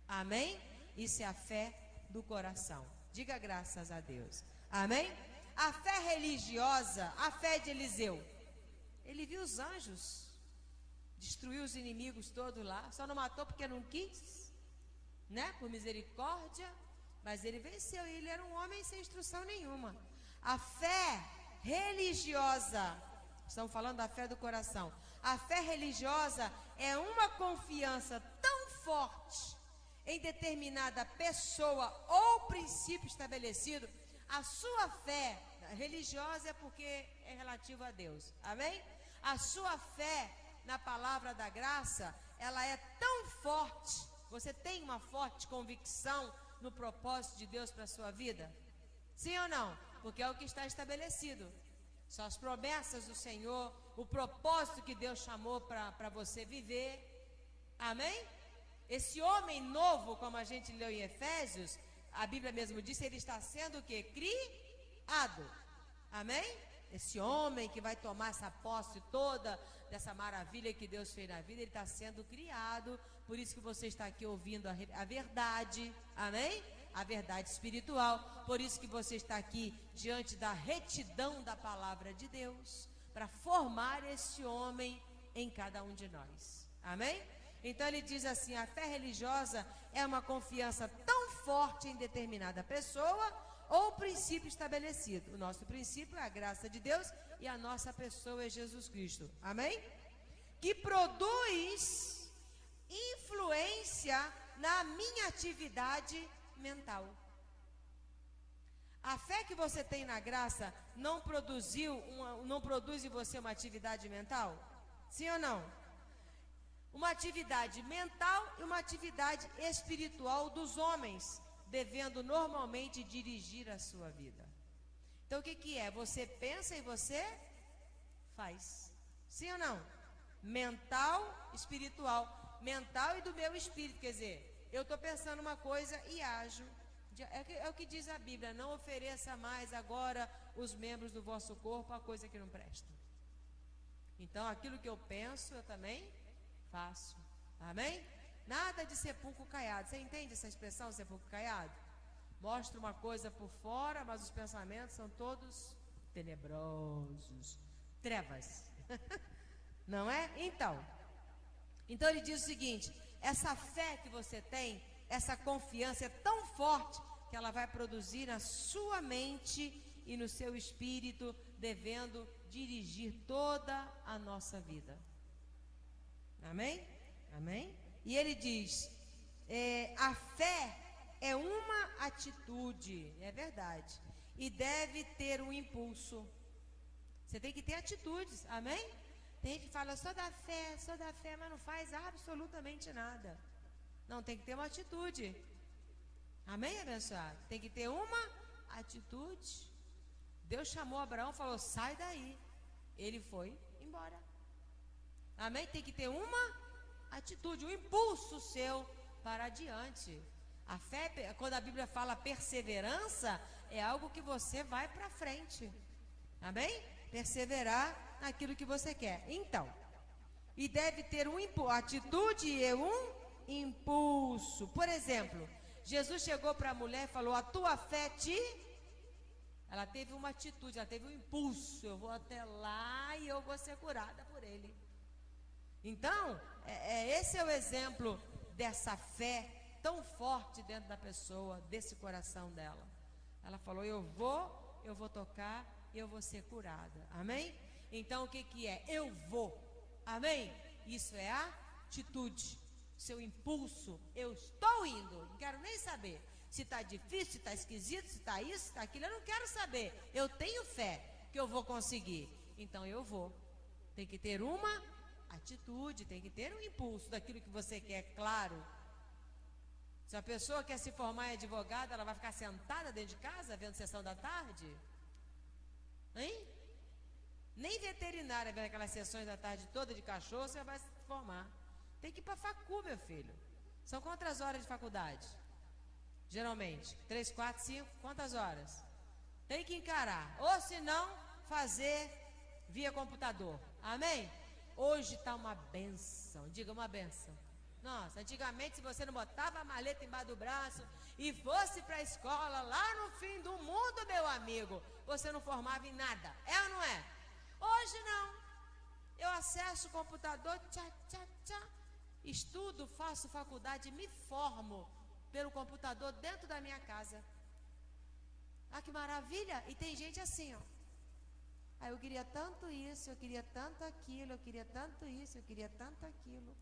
Amém? Isso é a fé do coração. Diga graças a Deus. Amém? A fé religiosa, a fé de Eliseu, ele viu os anjos, destruiu os inimigos todos lá, só não matou porque não quis, né? Por misericórdia, mas ele venceu, e ele era um homem sem instrução nenhuma. A fé religiosa, estamos falando da fé do coração, a fé religiosa é uma confiança tão forte em determinada pessoa ou princípio estabelecido. A sua fé religiosa é porque é relativo a Deus, amém? A sua fé na palavra da graça, ela é tão forte. Você tem uma forte convicção no propósito de Deus para a sua vida? Sim ou não? Porque é o que está estabelecido. São as promessas do Senhor, o propósito que Deus chamou para você viver. Amém? Esse homem novo, como a gente leu em Efésios, a Bíblia mesmo disse, ele está sendo o quê? Criado. Amém? Esse homem que vai tomar essa posse toda dessa maravilha que Deus fez na vida, ele está sendo criado. Por isso que você está aqui ouvindo a verdade, amém? A verdade espiritual. Por isso que você está aqui diante da retidão da palavra de Deus, para formar esse homem em cada um de nós, amém? Então ele diz assim: a fé religiosa é uma confiança tão forte em determinada pessoa ou princípio estabelecido. O nosso princípio é a graça de Deus e a nossa pessoa é Jesus Cristo, amém? Que produz influência na minha atividade mental. A fé que você tem na graça não produz em você uma atividade mental? Sim ou não? Uma atividade mental e uma atividade espiritual dos homens, devendo normalmente dirigir a sua vida. Então o que é? Você pensa e você faz. Sim ou não? Mental, espiritual. Mental e do meu espírito, quer dizer, eu estou pensando uma coisa e ajo. É o que diz a Bíblia: não ofereça mais agora os membros do vosso corpo a coisa que não presta. Então aquilo que eu penso, eu também faço, amém? Nada de sepulcro caiado. Você entende essa expressão, sepulcro caiado? Mostra uma coisa por fora, mas os pensamentos são todos tenebrosos, trevas. Não é? Então ele diz o seguinte: essa fé que você tem, essa confiança é tão forte que ela vai produzir na sua mente e no seu espírito, devendo dirigir toda a nossa vida. Amém? Amém? E ele diz, a fé é uma atitude, é verdade, e deve ter um impulso. Você tem que ter atitudes, amém? Tem gente que fala, sou da fé, mas não faz absolutamente nada. Não, tem que ter uma atitude. Amém, abençoado? Tem que ter uma atitude. Deus chamou Abraão e falou, sai daí. Ele foi embora. Amém? Tem que ter uma atitude, um impulso seu para adiante. A fé, quando a Bíblia fala perseverança, é algo que você vai para frente. Amém? Perseverar naquilo que você quer. Então, e deve ter atitude e um impulso. Por exemplo, Jesus chegou para a mulher e falou, a tua fé Ela teve uma atitude, ela teve um impulso. Eu vou até lá e eu vou ser curada por ele. Então, esse é o exemplo dessa fé tão forte dentro da pessoa, desse coração dela. Ela falou, eu vou tocar e eu vou ser curada. Amém? Então, o que é? Eu vou. Amém? Isso é atitude. Seu impulso, eu estou indo. Não quero nem saber se está difícil, se está esquisito, se está isso, se está aquilo. Eu não quero saber. Eu tenho fé que eu vou conseguir. Então, eu vou. Tem que ter uma atitude, tem que ter um impulso daquilo que você quer, claro. Se a pessoa quer se formar em advogada, ela vai ficar sentada dentro de casa vendo sessão da tarde? Hein? Nem veterinária vendo aquelas sessões da tarde toda de cachorro, você vai se formar. Tem que ir para a facu, meu filho. São quantas horas de faculdade? Geralmente 3, 4, 5, quantas horas? Tem que encarar, ou se não, fazer via computador. Amém? Hoje está uma benção, diga uma benção. Nossa, antigamente se você não botava a maleta embaixo do braço e fosse para a escola lá no fim do mundo, meu amigo, você não formava em nada, é ou não é? Hoje não, eu acesso o computador, estudo, faço faculdade, me formo pelo computador dentro da minha casa. Ah, que maravilha! E tem gente assim, ó. Ah, eu queria tanto isso, eu queria tanto aquilo, eu queria tanto isso, eu queria tanto aquilo.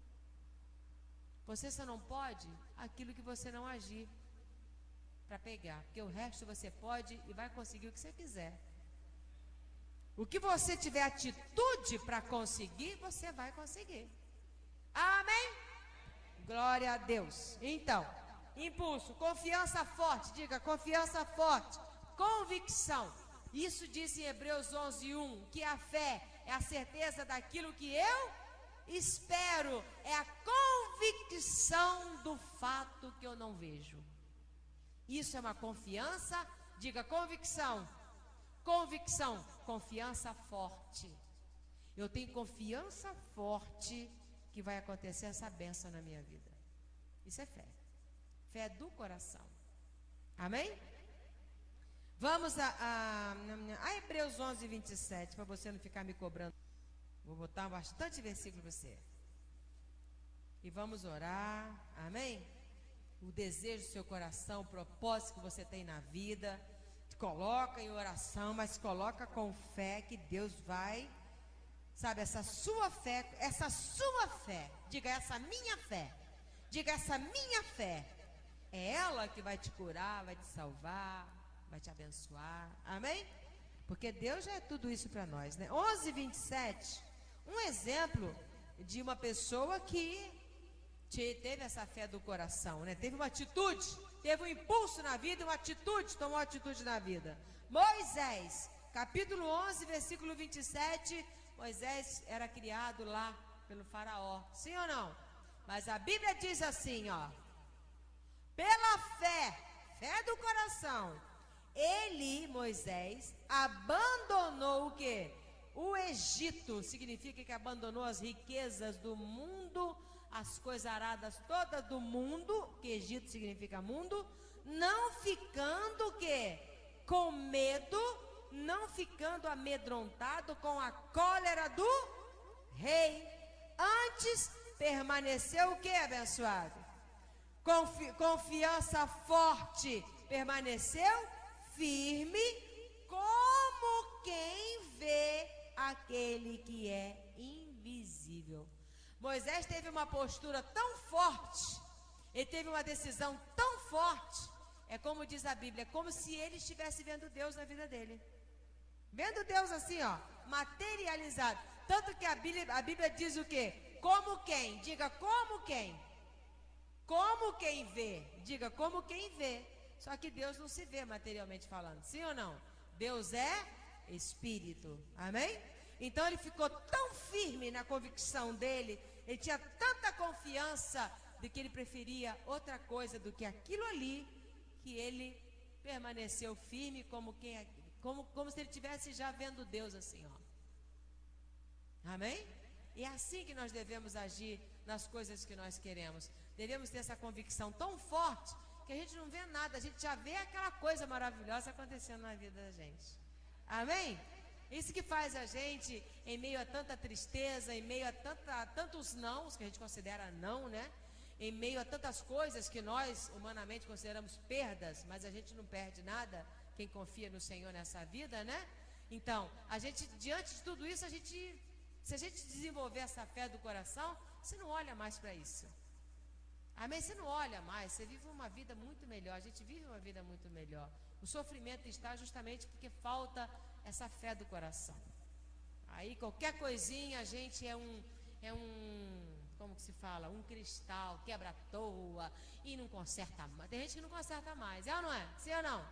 Você só não pode aquilo que você não agir para pegar, porque o resto você pode e vai conseguir o que você quiser. O que você tiver atitude para conseguir, você vai conseguir. Amém? Glória a Deus. Então, impulso, confiança forte, diga confiança forte, convicção. Isso diz em Hebreus 11:1, que a fé é a certeza daquilo que eu espero, é a convicção do fato que eu não vejo. Isso é uma confiança, diga convicção. convicção, confiança forte. Eu tenho confiança forte que vai acontecer essa bênção na minha vida. Isso é fé. Fé do coração. Amém? Vamos a Hebreus 11, 27, para você não ficar me cobrando. Vou botar bastante versículo para você. E vamos orar. Amém? O desejo do seu coração, o propósito que você tem na vida, coloca em oração, mas coloca com fé que Deus vai, sabe, essa sua fé, diga essa minha fé, diga essa minha fé, é ela que vai te curar, vai te salvar, vai te abençoar, amém? Porque Deus já é tudo isso para nós, né? 11, 27, um exemplo de uma pessoa que teve essa fé do coração, né? Teve uma atitude, teve um impulso na vida, uma atitude, tomou uma atitude na vida. Moisés, capítulo 11, versículo 27, Moisés era criado lá pelo faraó, sim ou não? Mas a Bíblia diz assim, ó: pela fé do coração, ele, Moisés, abandonou o quê? O Egito, significa que abandonou as riquezas do mundo, as coisas aradas todas do mundo, que Egito significa mundo, não ficando o quê? Com medo, não ficando amedrontado com a cólera do rei. Antes permaneceu o quê, abençoado? Confiança forte, permaneceu firme, como quem vê aquele que é invisível. Moisés teve uma postura tão forte, ele teve uma decisão tão forte, é como diz a Bíblia, é como se ele estivesse vendo Deus na vida dele. Vendo Deus assim, ó, materializado. Tanto que a Bíblia diz o quê? Como quem? Diga como quem? Como quem vê? Diga como quem vê. Só que Deus não se vê materialmente falando, sim ou não? Deus é Espírito, amém? Então ele ficou tão firme na convicção dele, ele tinha tanta confiança de que ele preferia outra coisa do que aquilo ali, que ele permaneceu firme como se ele estivesse já vendo Deus assim, ó. Amém? E é assim que nós devemos agir nas coisas que nós queremos. Devemos ter essa convicção tão forte que a gente não vê nada, a gente já vê aquela coisa maravilhosa acontecendo na vida da gente. Amém? Isso que faz a gente, em meio a tanta tristeza, em meio a tantos nãos, que a gente considera não, né? Em meio a tantas coisas que nós humanamente consideramos perdas, mas a gente não perde nada, quem confia no Senhor nessa vida, né? Então, a gente, diante de tudo isso, se a gente desenvolver essa fé do coração, você não olha mais para isso. Amém? Você não olha mais, você vive uma vida muito melhor, a gente vive uma vida muito melhor. O sofrimento está justamente porque falta essa fé do coração. Aí qualquer coisinha a gente como que se fala? Um cristal, quebra à toa e não conserta mais. Tem gente que não conserta mais, é ou não é? Sim ou não?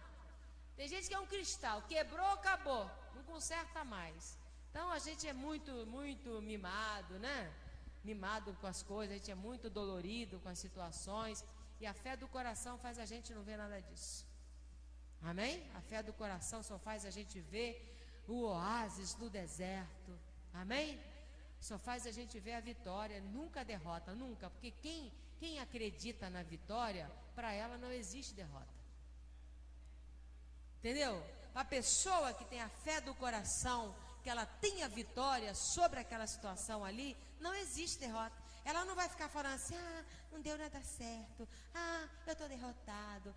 Tem gente que é um cristal, quebrou, acabou, não conserta mais. Então a gente é muito, muito mimado, né? Mimado com as coisas, a gente é muito dolorido com as situações. E a fé do coração faz a gente não ver nada disso. Amém? A fé do coração só faz a gente ver o oásis do deserto. Amém? Só faz a gente ver a vitória, nunca a derrota, nunca. Porque quem acredita na vitória, para ela não existe derrota. Entendeu? A pessoa que tem a fé do coração, que ela tenha vitória sobre aquela situação ali, não existe derrota. Ela não vai ficar falando assim, não deu nada certo, eu estou derrotado,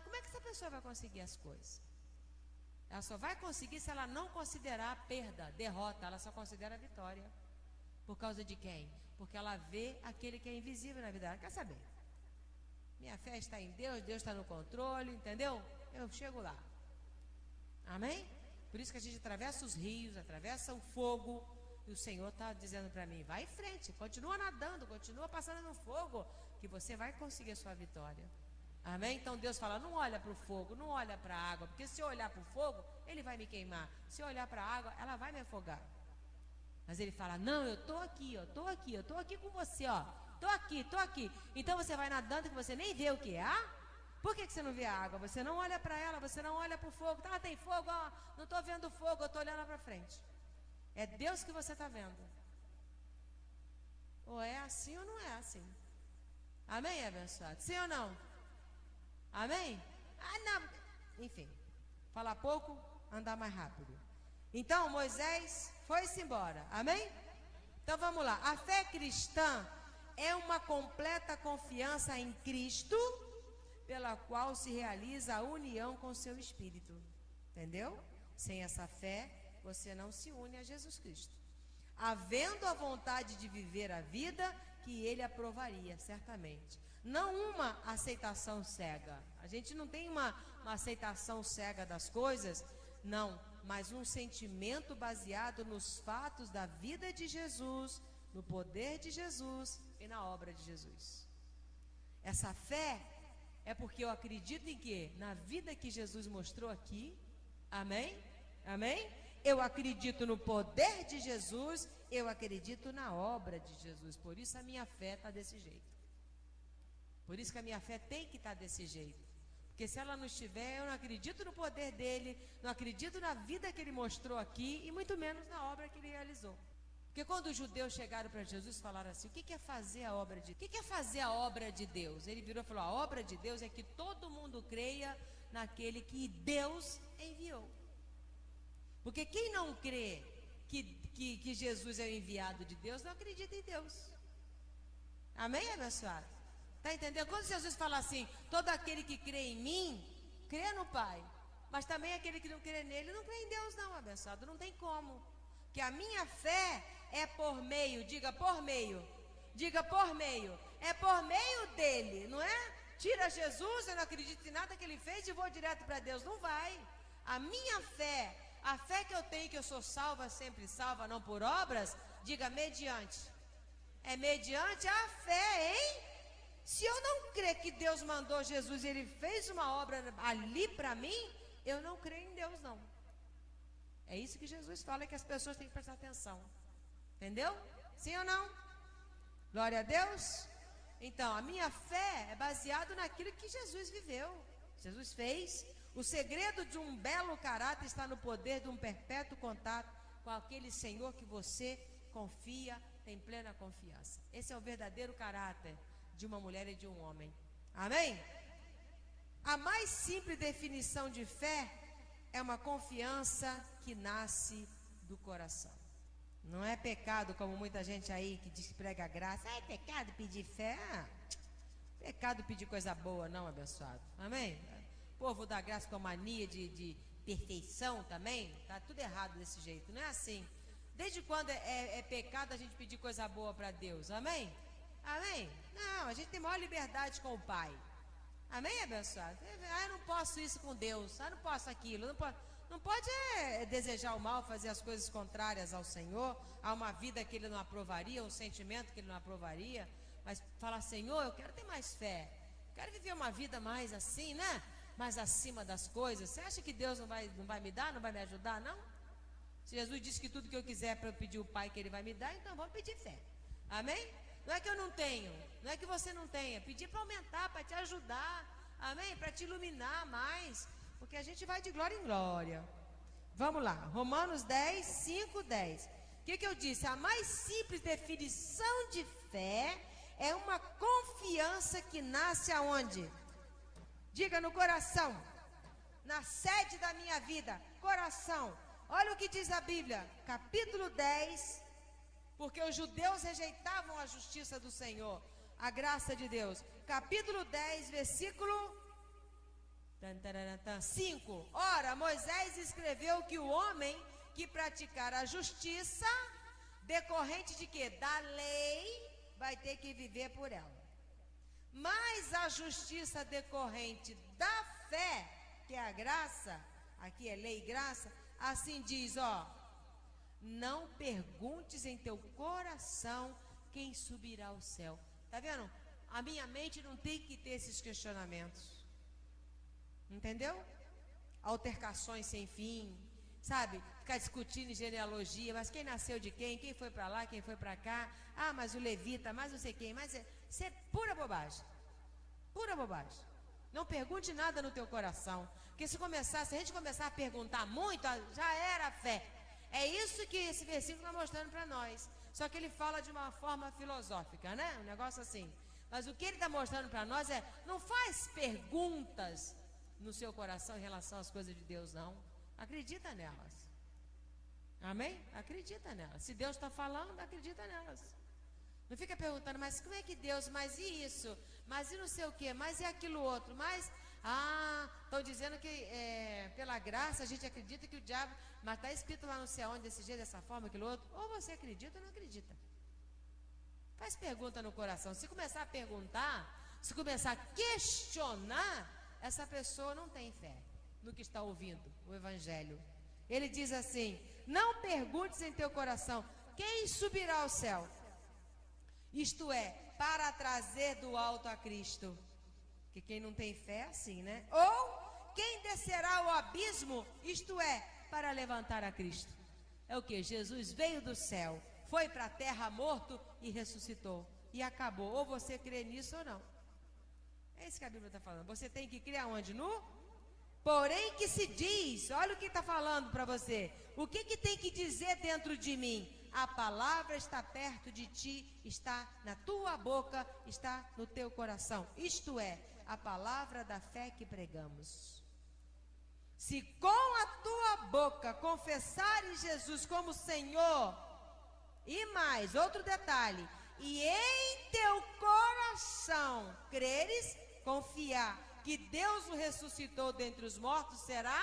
como é que essa pessoa vai conseguir as coisas? Ela só vai conseguir se ela não considerar a perda, derrota, ela só considera a vitória. Por causa de quem? Porque ela vê aquele que é invisível na vida dela. Quer saber? Minha fé está em Deus, Deus está no controle, entendeu? Eu chego lá. Amém? Por isso que a gente atravessa os rios, atravessa o fogo, e o Senhor está dizendo para mim, vai em frente, continua nadando, continua passando no fogo, que você vai conseguir a sua vitória. Amém? Então Deus fala, não olha para o fogo, não olha para a água, porque se eu olhar para o fogo, ele vai me queimar. Se eu olhar para a água, ela vai me afogar. Mas ele fala, não, eu estou aqui, eu estou aqui com você, ó. Estou aqui. Então você vai nadando que você nem vê o que é. Por que você não vê a água? Você não olha para ela, você não olha para o fogo. Ah, tem fogo, ó, não estou vendo fogo, eu estou olhando para frente. É Deus que você está vendo. Ou é assim ou não é assim. Amém, abençoado? Sim ou não? Amém? Ah, não. Enfim, falar pouco, andar mais rápido. Então, Moisés foi-se embora. Amém? Então, vamos lá. A fé cristã é uma completa confiança em Cristo, pela qual se realiza a união com o seu Espírito. Entendeu? Sem essa fé, você não se une a Jesus Cristo. Havendo a vontade de viver a vida que ele aprovaria, certamente. Não uma aceitação cega. A gente não tem uma aceitação cega das coisas, não. Mas um sentimento baseado nos fatos da vida de Jesus, no poder de Jesus e na obra de Jesus. Essa fé é porque eu acredito em quê? Na vida que Jesus mostrou aqui. Amém? Amém? Eu acredito no poder de Jesus, eu acredito na obra de Jesus. Por isso a minha fé está desse jeito. Por isso que a minha fé tem que estar desse jeito. Porque se ela não estiver, eu não acredito no poder dele, não acredito na vida que ele mostrou aqui, e muito menos na obra que ele realizou. Porque quando os judeus chegaram para Jesus e falaram assim, o que é fazer a obra de Deus? O que é fazer a obra de Deus? Ele virou e falou, a obra de Deus é que todo mundo creia naquele que Deus enviou. Porque quem não crê que Jesus é o enviado de Deus, não acredita em Deus. Amém, abençoado? Está entendendo? Quando Jesus fala assim, todo aquele que crê em mim, crê no Pai. Mas também aquele que não crê nele, não crê em Deus não, abençoado. Não tem como. Que a minha fé é por meio, diga por meio. Diga por meio. É por meio dele, não é? Tira Jesus, eu não acredito em nada que ele fez e vou direto para Deus. Não vai. A minha fé, a fé que eu tenho, que eu sou salva, sempre salva, não por obras, diga mediante. É mediante a fé, hein? Se eu não crer que Deus mandou Jesus e ele fez uma obra ali para mim, eu não creio em Deus não. É isso que Jesus fala, que as pessoas têm que prestar atenção. Entendeu? Sim ou não? Glória a Deus. Então, a minha fé é baseada naquilo que Jesus viveu, Jesus fez. O segredo de um belo caráter está no poder de um perpétuo contato com aquele Senhor que você confia, tem plena confiança. Esse é o verdadeiro caráter de uma mulher e de um homem. Amém? A mais simples definição de fé é uma confiança que nasce do coração. Não é pecado, como muita gente aí que diz que prega graça. É pecado pedir fé? Pecado pedir coisa boa, não, abençoado. Amém? O povo da graça com a mania de perfeição também, tá tudo errado desse jeito. Não é assim. Desde quando é pecado a gente pedir coisa boa para Deus? Amém? Amém? Não, a gente tem maior liberdade com o Pai. Amém, abençoado? Ah, eu não posso isso com Deus. Ah, eu não posso aquilo. Não pode desejar o mal, fazer as coisas contrárias ao Senhor, a uma vida que Ele não aprovaria, um sentimento que Ele não aprovaria. Mas falar, Senhor, eu quero ter mais fé. Quero viver uma vida mais assim, né? Mais acima das coisas. Você acha que Deus não vai me dar, não vai me ajudar, não? Se Jesus disse que tudo que eu quiser para eu pedir o Pai que Ele vai me dar, então vamos pedir fé. Amém? Não é que eu não tenho, não é que você não tenha. Pedir para aumentar, para te ajudar. Amém? Para te iluminar mais. Porque a gente vai de glória em glória. Vamos lá. Romanos 10, 5, 10. O que eu disse? A mais simples definição de fé é uma confiança que nasce aonde? Diga no coração. Na sede da minha vida. Coração. Olha o que diz a Bíblia. Capítulo 10. Porque os judeus rejeitavam a justiça do Senhor, a graça de Deus. Capítulo 10, versículo 5. Ora, Moisés escreveu que o homem que praticar a justiça, decorrente de quê? Da lei, vai ter que viver por ela. Mas a justiça decorrente da fé, que é a graça, aqui é lei e graça, assim diz, ó. Não perguntes em teu coração quem subirá ao céu. Tá vendo? A minha mente não tem que ter esses questionamentos. Entendeu? Altercações sem fim, sabe? Ficar discutindo genealogia, mas quem nasceu de quem? Quem foi para lá, quem foi para cá? Ah, mas o levita, mas não sei quem, mas isso é pura bobagem. Pura bobagem. Não pergunte nada no teu coração. Porque se a gente começar a perguntar muito, já era a fé. É isso que esse versículo está mostrando para nós. Só que ele fala de uma forma filosófica, né? Um negócio assim. Mas o que ele está mostrando para nós é: não faz perguntas no seu coração em relação às coisas de Deus, não. Acredita nelas. Amém? Acredita nelas. Se Deus está falando, acredita nelas. Não fica perguntando: mas como é que Deus, mas e isso? Mas e não sei o que? Mas e aquilo outro? Mas, estão dizendo que pela graça a gente acredita que o diabo, mas está escrito lá não sei aonde, desse jeito, dessa forma, aquilo outro. Ou você acredita ou não acredita. Faz pergunta no coração. Se começar a perguntar, se começar a questionar, essa pessoa não tem fé no que está ouvindo o evangelho. Ele diz assim: não perguntes em teu coração quem subirá ao céu, isto é, para trazer do alto a Cristo. Que quem não tem fé é assim, né? Ou quem descerá ao abismo, isto é, para levantar a Cristo. É o que? Jesus veio do céu, foi para a terra morto e ressuscitou. E acabou. Ou você crê nisso ou não. É isso que a Bíblia está falando. Você tem que crer aonde? No? Porém que se diz, olha o que está falando para você. O que tem que dizer dentro de mim? A palavra está perto de ti, está na tua boca, está no teu coração. Isto é, a palavra da fé que pregamos. Se com a tua boca confessares Jesus como Senhor, e mais, outro detalhe, e em teu coração creres, confiar que Deus o ressuscitou dentre os mortos, será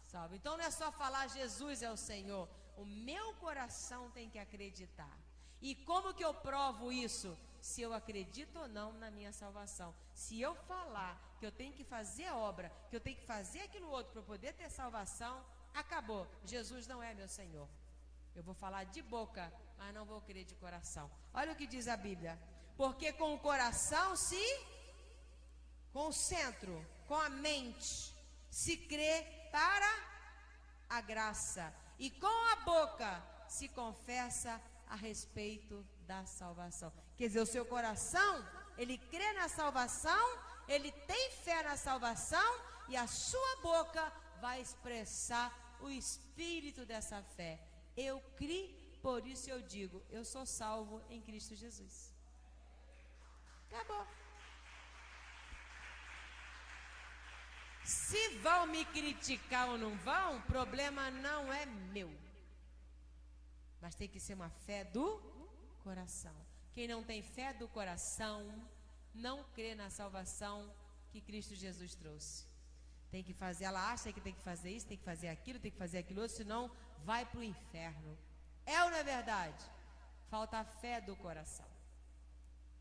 salvo. Então não é só falar Jesus é o Senhor. O meu coração tem que acreditar. E como que eu provo isso? Se eu acredito ou não na minha salvação. Se eu falar que eu tenho que fazer a obra, que eu tenho que fazer aquilo outro para poder ter salvação, acabou. Jesus não é meu Senhor. Eu vou falar de boca, mas não vou crer de coração. Olha o que diz a Bíblia. Porque com o coração com o centro, com a mente, se crê para a graça. E com a boca se confessa a respeito da salvação. Quer dizer, o seu coração, ele crê na salvação, ele tem fé na salvação, e a sua boca vai expressar o espírito dessa fé. Eu criei, por isso eu digo, eu sou salvo em Cristo Jesus. Acabou. Se vão me criticar ou não vão, problema não é meu. Mas tem que ser uma fé do coração. Quem não tem fé do coração, não crê na salvação que Cristo Jesus trouxe. Tem que fazer, ela acha que tem que fazer isso, tem que fazer aquilo, tem que fazer aquilo outro, senão vai para o inferno. É ou não é verdade? Falta a fé do coração.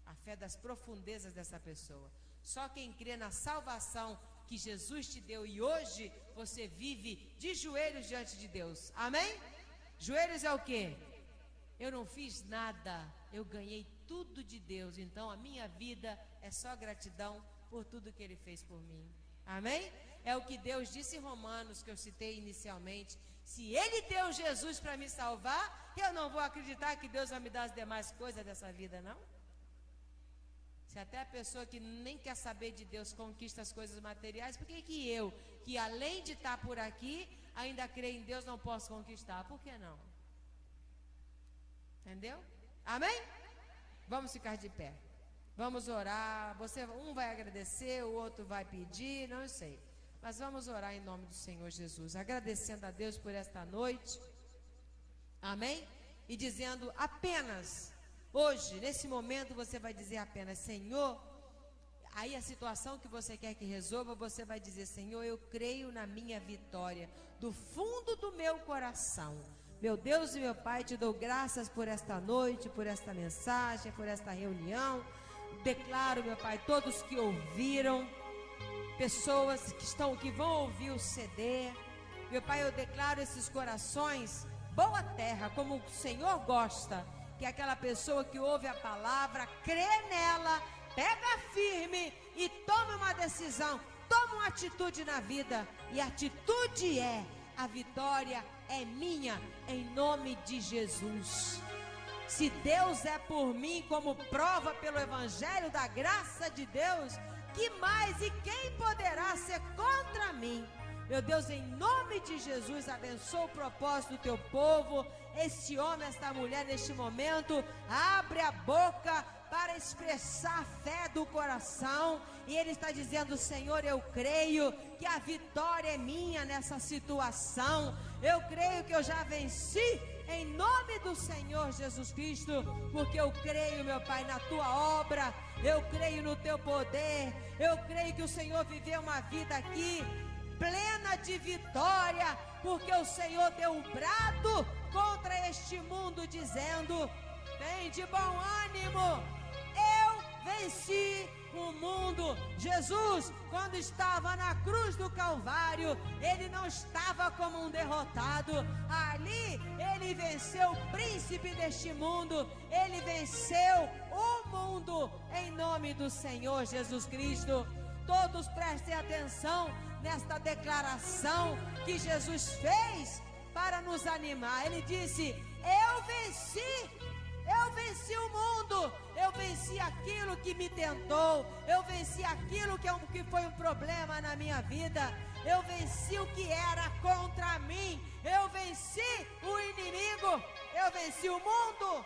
A fé das profundezas dessa pessoa. Só quem crê na salvação que Jesus te deu, e hoje você vive de joelhos diante de Deus. Amém? Joelhos é o quê? Eu não fiz nada, eu ganhei tudo de Deus, então a minha vida é só gratidão por tudo que Ele fez por mim. Amém? É o que Deus disse em Romanos, que eu citei inicialmente. Se Ele deu Jesus para me salvar, eu não vou acreditar que Deus vai me dar as demais coisas dessa vida, não? Se até a pessoa que nem quer saber de Deus conquista as coisas materiais, por que eu, que além de estar por aqui, ainda creio em Deus, não posso conquistar? Por que não? Entendeu? Amém? Vamos ficar de pé. Vamos orar. Um vai agradecer, o outro vai pedir, não sei. Mas vamos orar em nome do Senhor Jesus, agradecendo a Deus por esta noite. Amém? E dizendo apenas, hoje, nesse momento, você vai dizer apenas: Senhor, aí a situação que você quer que resolva, você vai dizer: Senhor, eu creio na minha vitória, do fundo do meu coração. Meu Deus e meu Pai, te dou graças por esta noite, por esta mensagem, por esta reunião. Declaro, meu Pai, todos que ouviram, pessoas que vão ouvir o CD, meu Pai, eu declaro esses corações boa terra, como o Senhor gosta, que é aquela pessoa que ouve a palavra, crê nela, pega firme e toma uma decisão, toma uma atitude na vida. E a atitude é: a vitória é minha, em nome de Jesus. Se Deus é por mim, como prova pelo Evangelho da graça de Deus, Que mais e quem poderá ser contra mim? Meu Deus, em nome de Jesus, abençoa o propósito do teu povo. Este homem, esta mulher, neste momento, abre a boca para expressar a fé do coração. E ele está dizendo: Senhor, eu creio que a vitória é minha nessa situação. Eu creio que eu já venci em nome do Senhor Jesus Cristo, porque eu creio, meu Pai, na tua obra. Eu creio no teu poder. Eu creio que o Senhor viveu uma vida aqui plena de vitória, porque o Senhor deu um brado contra este mundo, dizendo: vem de bom ânimo, eu venci o mundo. Jesus, quando estava na cruz do Calvário, ele não estava como um derrotado. Ali ele venceu o príncipe deste mundo, ele venceu o mundo em nome do Senhor Jesus Cristo. Todos prestem atenção nesta declaração que Jesus fez para nos animar. Ele disse: eu venci o mundo, eu venci aquilo que me tentou, eu venci aquilo que foi um problema na minha vida, eu venci o que era contra mim, eu venci o inimigo, eu venci o mundo.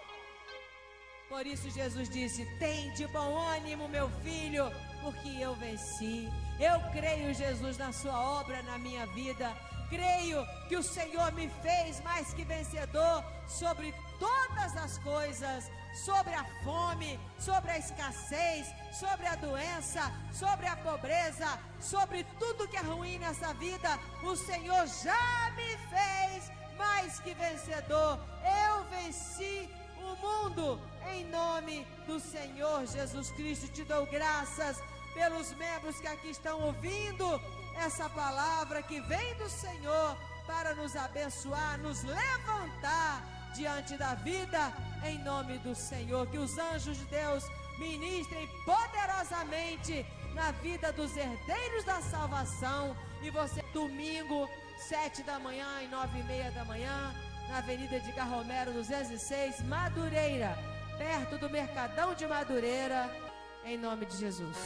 Por isso Jesus disse: tem de bom ânimo, meu filho, porque eu venci. Eu creio, Jesus, na sua obra na minha vida. Creio que o Senhor me fez mais que vencedor sobre todas as coisas, sobre a fome, sobre a escassez, sobre a doença, sobre a pobreza, sobre tudo que é ruim nessa vida. O Senhor já me fez mais que vencedor. Eu venci o mundo em nome do Senhor Jesus Cristo. Te dou graças pelos membros que aqui estão ouvindo essa palavra que vem do Senhor para nos abençoar, nos levantar diante da vida, em nome do Senhor. Que os anjos de Deus ministrem poderosamente na vida dos herdeiros da salvação. E você, domingo, 7 da manhã e 9h30 da manhã, na Avenida Edgar Romero 206, Madureira, perto do Mercadão de Madureira, em nome de Jesus.